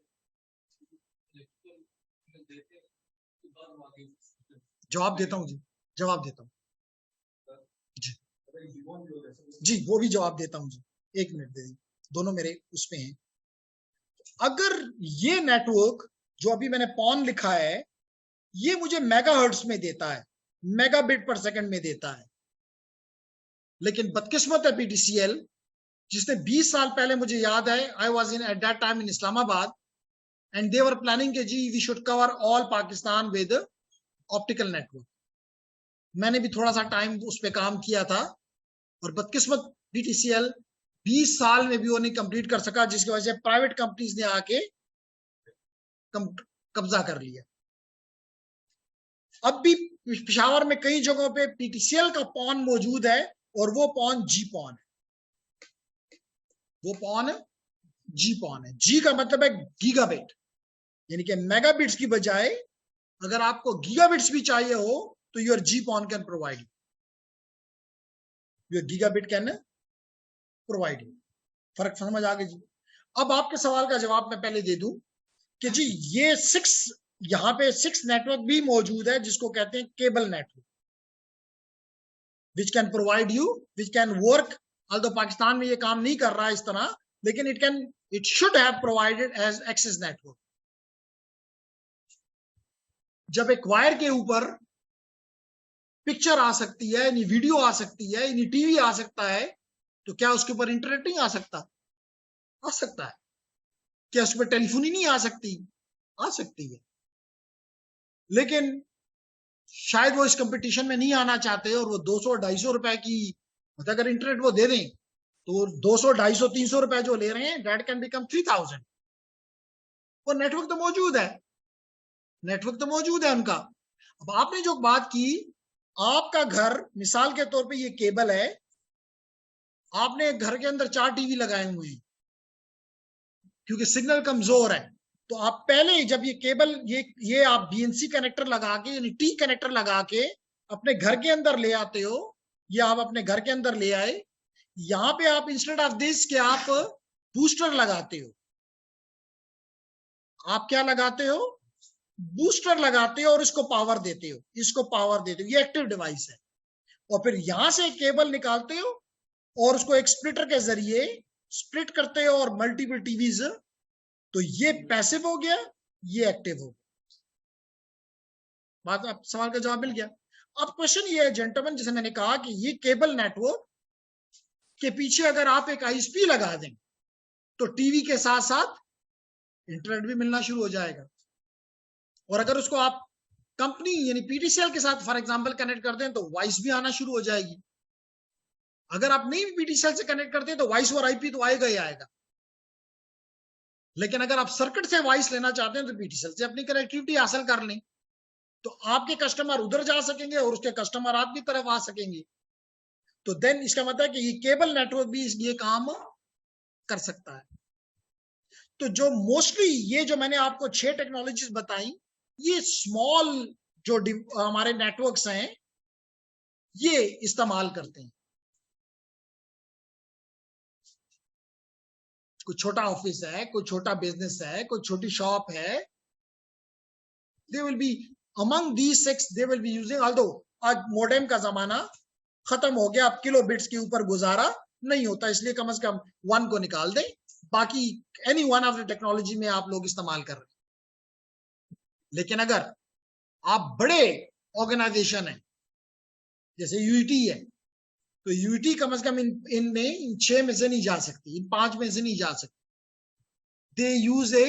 इलेक्ट्रिकल सिग्नल देते हैं, तो बाद में आगे जवाब देता हूँ जी, जवाब देता हूँ जी जी, वो भी जवाब देता हूँ जी, 1 मिनट दे दी, दोनों मेरे उसमें हैं। अगर ये नेटवर्क जो अभी मैंने पॉन लिखा है, ये मुझे मेगाहर्ट्ज में देता है, मेगाबिट पर सेकंड में देता है, लेकिन बदकिस्मत है पीटीसीएल, जिसने 20 साल पहले, मुझे याद है, I was in at that time in Islamabad, and they were planning के जी we should cover all Pakistan with optical network. मैंने भी थोड़ा सा टाइम उस पर काम किया था, और बदकिस्मत पीटीसीएल 20 साल में भी वो नहीं कंप्लीट कर सका, जिसकी वजह से प्राइवेट कंपनीज ने आके कब्जा कर लिया। अब भी पेशावर में कई जगहों पे पीटीसीएल का पॉन मौजूद है, और वो पॉन जी पॉन है, वो पॉन जी पॉन है। जी का मतलब है गीगाबिट, यानी कि मेगाबिट्स की बजाय अगर आपको गीगाबिट्स भी चाहिए हो तो your G PON can provide, your gigabit can provide. फर्क समझ आ गया जी? अब आपके सवाल का जवाब मैं पहले दे दूं कि जी ये 6, यहां पे 6 नेटवर्क भी मौजूद है, जिसको कहते हैं cable network, which can provide you, which can work, although Pakistan में ये काम नहीं कर रहा है इस तरह, लेकिन it should have provided as access network. जब एक वायर के ऊपर पिक्चर आ सकती है, यानी वीडियो आ सकती है, यानी टीवी आ सकता है, तो क्या उसके ऊपर इंटरनेट नहीं आ सकता? आ सकता है। क्या उस पर टेलीफोनी नहीं आ सकती? आ सकती है। लेकिन शायद वो इस कंपटीशन में नहीं आना चाहते, और वो 200-250 रुपए की, मतलब अगर इंटरनेट वो दे दें तो 200-250-300 रुपए जो ले रहे हैं, दैट कैन बिकम 3000। वो नेटवर्क तो मौजूद है, नेटवर्क तो मौजूद है उनका। अब आपने जो बात की, आपका घर मिसाल के तौर पे ये केबल है, आपने घर के अंदर 4 टीवी लगाए हुए हैं, क्योंकि सिग्नल कमजोर है, तो आप पहले जब ये केबल, ये आप बीएनसी कनेक्टर लगा के, यानी टी कनेक्टर लगा के अपने घर के अंदर ले आते हो, या आप अपने घर के अंदर ले आए, यहां पे आप इंस्टेड ऑफ दिस के आप बूस्टर लगाते हो। आप क्या लगाते हो? बूस्टर लगाते हो, और इसको पावर देते हो, इसको पावर देते हो, ये एक्टिव डिवाइस है। और फिर यहां से केबल निकालते हो, और उसको एक स्प्लिटर के जरिए स्प्लिट करते हो, और मल्टीपल टीवीज, तो ये पैसिव हो गया, ये एक्टिव हो गया। बात, आप सवाल का जवाब मिल गया। अब क्वेश्चन ये है जेंटलमैन, जैसे मैंने कहा कि ये केबल नेटवर्क के पीछे अगर आप एक आईएसपी लगा दें, तो टीवी के साथ साथ इंटरनेट भी मिलना शुरू हो जाएगा। और अगर उसको आप कंपनी यानी पीटीसीएल के साथ फॉर एग्जांपल कनेक्ट करते हैं तो वॉइस भी आना शुरू हो जाएगी। अगर आप नहीं पीटीसीएल से कनेक्ट करते हैं तो वॉइस और आईपी तो आएगा ही आएगा, लेकिन अगर आप सर्किट से वॉइस लेना चाहते हैं तो पीटीसीएल से अपनी कनेक्टिविटी हासिल कर लें, तो आपके कस्टमर उधर जा सकेंगे और उसके कस्टमर आपकी तरफ आ सकेंगे। तो देन इसका मतलब है कि ये केबल नेटवर्क भी इसलिए काम कर सकता है। तो जो मोस्टली ये जो मैंने आपको 6 टेक्नोलॉजीज बताई, ये स्मॉल जो हमारे नेटवर्क्स हैं ये इस्तेमाल करते हैं। कोई छोटा ऑफिस है, कोई छोटा बिजनेस है, कोई छोटी शॉप है, दे will be among these 6 they will be using, although आज मॉडेम का जमाना खत्म हो गया, अब किलो बिट्स के ऊपर गुजारा नहीं होता, इसलिए कम से कम 1 को निकाल दें, बाकी any one of the technology में आप लोग इस्तेमाल कर रहे हैं। लेकिन अगर आप बड़े ऑर्गेनाइजेशन है जैसे यूईटी है, तो यूईटी कम से कम इन 6 में से नहीं जा सकती, इन 5 में से नहीं जा सकती। दे यूज ए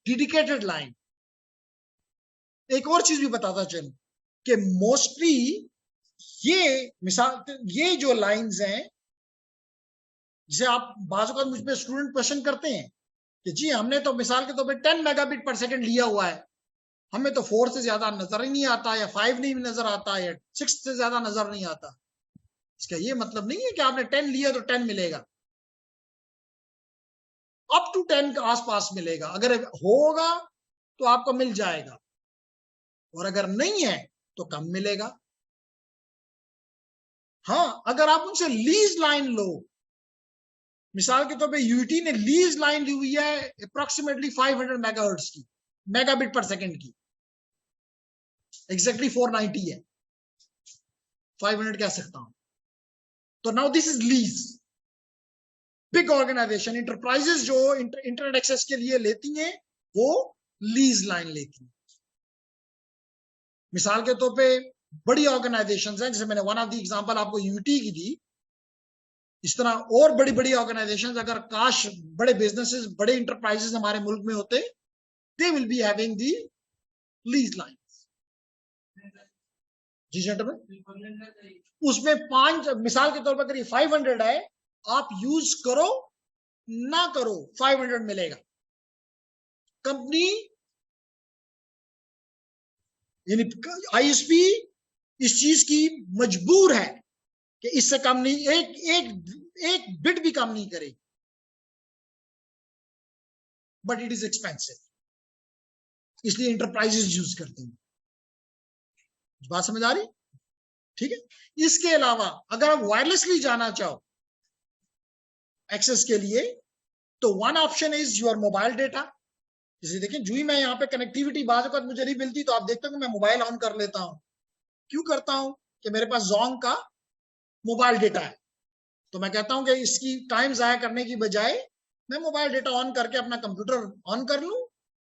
डेडिकेटेड लाइन। एक और चीज भी बताता चलूं कि मोस्टली ये मिसाल ये जो लाइंस हैं, जिसे आप बाजू का मुझ पे स्टूडेंट क्वेश्चन करते हैं कि जी हमने तो मिसाल के तौर पे 10 मेगाबिट पर सेकंड लिया हुआ है, हमें तो 4 से ज्यादा नजर ही नहीं आता, या 5 नहीं नजर आता, या 6 से ज्यादा नजर नहीं आता। इसका ये मतलब नहीं है कि आपने 10 लिया तो 10 मिलेगा, अप टू 10 के आसपास मिलेगा। अगर होगा तो आपको मिल जाएगा, और अगर नहीं है तो कम मिलेगा। हाँ, अगर आप उनसे लीज लाइन लो, मिसाल के तौर पे यूटी ने लीज लाइन ली हुई है अप्रोक्सीमेटली 500 मेगाहर्ट्ज की, मेगाबिट पर सेकंड की, एग्जैक्टली 490 है, 500 कह सकता हूं। तो now this is lease. Big organisation enterprises जो इंटरनेट एक्सेस के लिए लेती हैं वो लीज लाइन लेती हैं। मिसाल के तौर पे बड़ी ऑर्गेनाइजेशंस हैं, जैसे मैंने वन ऑफ द एग्जांपल आपको यूटी की दी, इस तरह और बड़ी बड़ी ऑर्गेनाइजेशंस, अगर काश बड़े बिजनेसेस, बड़े इंटरप्राइजेस हमारे मुल्क में होते, they will be having the lease lines. जी जेंटलमैन, उसमें 5 मिसाल के तौर पर अगर ये 500 है, आप यूज करो ना करो 500 मिलेगा। कंपनी यानी आईएसपी इस चीज की मजबूर है कि इससे कम नहीं, एक बिट भी कम नहीं करेगी, बट इट इज एक्सपेंसिव, इसलिए इंटरप्राइजेस यूज करते हैं। बात समझ आ रही? ठीक है। इसके अलावा अगर आप वायरलेसली जाना चाहो एक्सेस के लिए, तो one option is your mobile data. जैसे देखें, जो ही मैं यहाँ पे कनेक्टिविटी बाद वक्त मुझे नहीं मिलती तो आप देखते हो कि मैं मोबाइल ऑन कर लेता हूं। क्यों करता हूं? कि मेरे पास जोंग का मोबाइल डेटा है, तो मैं कहता हूं कि इसकी टाइम जाया करने की बजाय मैं मोबाइल डेटा ऑन करके अपना कंप्यूटर ऑन कर लूं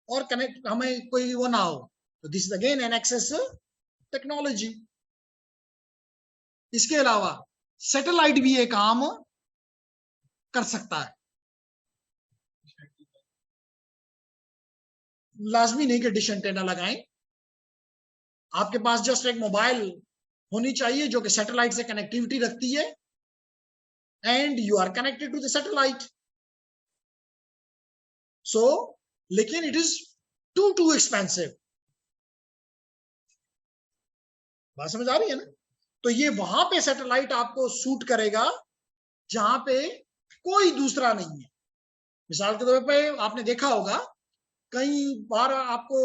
और कनेक्ट, हमें कोई वो ना हो। तो this is again an access technology. इसके अलावा सैटेलाइट भी ये काम कर सकता है। लाजमी नहीं कि डिश एंटेना लगाएं, आपके पास जस्ट एक मोबाइल होनी चाहिए जो कि सैटेलाइट से कनेक्टिविटी रखती है, and you are connected to the satellite. So लेकिन इट इज टू एक्सपेंसिव। बात समझ आ रही है ना? तो ये वहां पे सैटेलाइट आपको सूट करेगा जहां पे कोई दूसरा नहीं है। मिसाल के तौर पे आपने देखा होगा कई बार आपको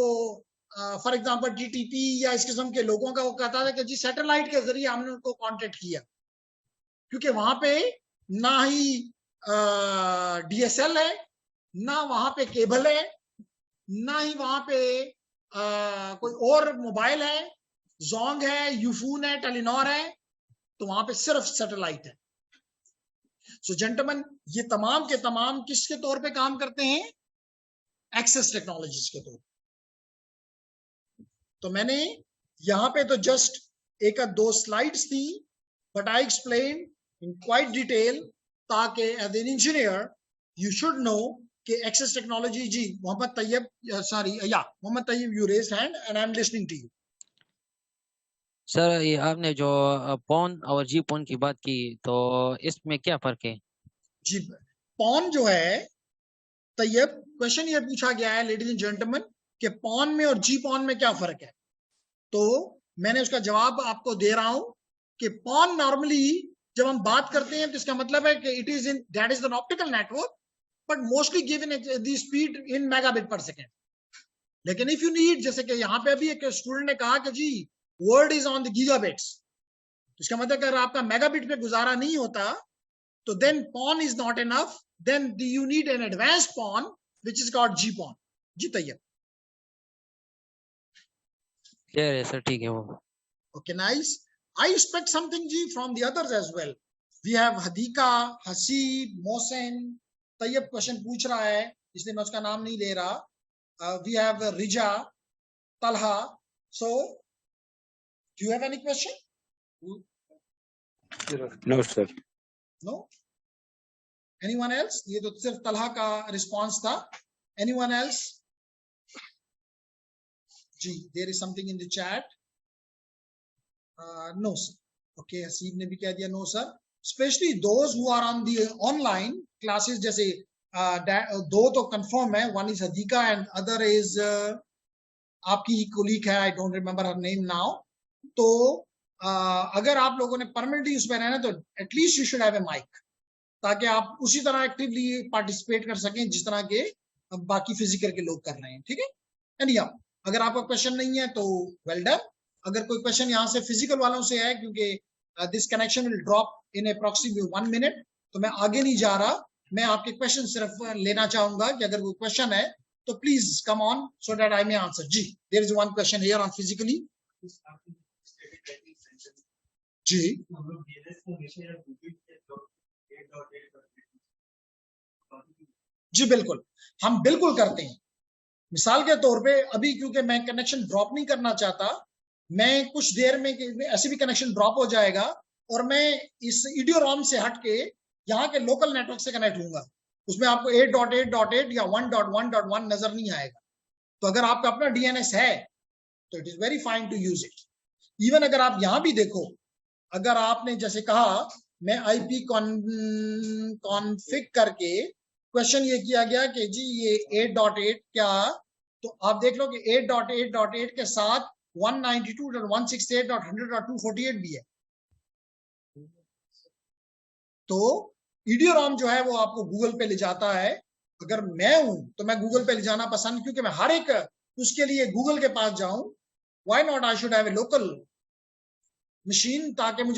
फॉर एग्जांपल टीटीपी या इस किस्म के लोगों का वो कहता था कि जी सैटेलाइट के जरिए हमने उनको कांटेक्ट किया, क्योंकि वहां पे ना ही डीएसएल है, ना वहां पे केबल है, ना ही वहां पे कोई और मोबाइल है, जोंग है, यूफून है, टेलीनॉर है, तो वहां पे सिर्फ सैटेलाइट है। सो जेंटलमैन, ये तमाम के तमाम किसके तौर पे काम करते हैं? एक्सेस टेक्नोलॉजीज के तौर। तो मैंने यहां पे तो जस्ट एक दो स्लाइड्स थी, but I explain in quite detail, ताकि as an engineer you should know कि एक्सेस टेक्नोलॉजी। जी मोहम्मद तैयब, सॉरी या Mohammad Tayyab, you raised hand and I am listening to you. Sir ये आपने जो पॉन और जी पॉन की बात की, तो इसमें क्या फर्क है? जी, पॉन जो है, तो ये क्वेश्चन ये पूछा गया है लेडीज एंड जेंटलमैन कि पॉन में और जी पॉन में क्या फर्क है। तो मैंने उसका जवाब आपको दे रहा हूं कि पॉन नॉर्मली जब हम बात करते हैं तो इसका मतलब है कि it is in that is an optical network but mostly given the speed in megabit पर सेकेंड। लेकिन इफ यू नीड, जैसे कि यहाँ पे अभी एक स्टूडेंट ने कहा कि जी world is on the gigabits, तो इसका मतलब अगर आपका मेगाबिट पे गुजारा नहीं होता तो then pawn is not enough, then you need an advanced pawn which is called G pawn. जी तैयब। क्लियर है सर, ठीक है वो। Okay, nice. I expect something G from the others as well. We have Hadika, Hasib, Mohsen. Tayyab question पूछ रहा है इसलिए मैं उसका नाम नहीं ले रहा। We have Rija, Talha. So, do you have any question? No, sir. No? Anyone else? ये तो सिर्फ तलहा का रिस्पॉन्स था। Anyone else? Ji, there is something in the chat. No sir. Okay, Haseeb ने भी कह दिया no sir. Especially those who are on the online classes, जैसे दो तो कंफर्म है, one is Hadika and other is आपकी कोलीग है, I don't remember her name now. तो अगर आप लोगों ने परमानेंटली उस पर रहना तो at least you should have a mic, ताकि आप उसी तरह एक्टिवली पार्टिसिपेट कर सकें जिस तरह के बाकी फिजिकल के लोग कर रहे हैं, ठीक है। एंड या अगर आपका क्वेश्चन नहीं है तो वेल डन। अगर कोई क्वेश्चन यहाँ से फिजिकल वालों से है, क्योंकि this connection will drop in approximately 1 minute, तो मैं आगे नहीं जा रहा। मैं आपके क्वेश्चन सिर्फ लेना चाहूंगा कि अगर कोई क्वेश्चन है तो please come on so that I may answer. जी, there is one question here on physically. जी जी बिल्कुल, हम बिल्कुल करते हैं। मिसाल के तौर पे अभी क्योंकि मैं कनेक्शन ड्रॉप नहीं करना चाहता, मैं कुछ देर में ऐसे भी कनेक्शन ड्रॉप हो जाएगा और मैं इस इडियोरॉम से हट के यहाँ के लोकल नेटवर्क से कनेक्ट होऊंगा। उसमें आपको 8.8.8 या 1.1.1 नजर नहीं आएगा। तो अगर आपका अपना डीएनएस है तो it is very fine to use it. Even अगर आप यहाँ भी देखो, अगर आपने जैसे कहा मैं आईपी कॉन्फ़िग करके क्वेश्चन ये किया गया कि जी ये 8.8 क्या, तो आप देख लो कि 8.8.8 के साथ 192.168.100.248 भी है। तो इडियोरॉम जो है वो आपको गूगल पे ले जाता है। अगर मैं हूं तो मैं गूगल पे ले जाना पसंद, क्योंकि मैं हर एक उसके लिए गूगल के पास जाऊं। Why not, I should have A local machine, ताकि मुझे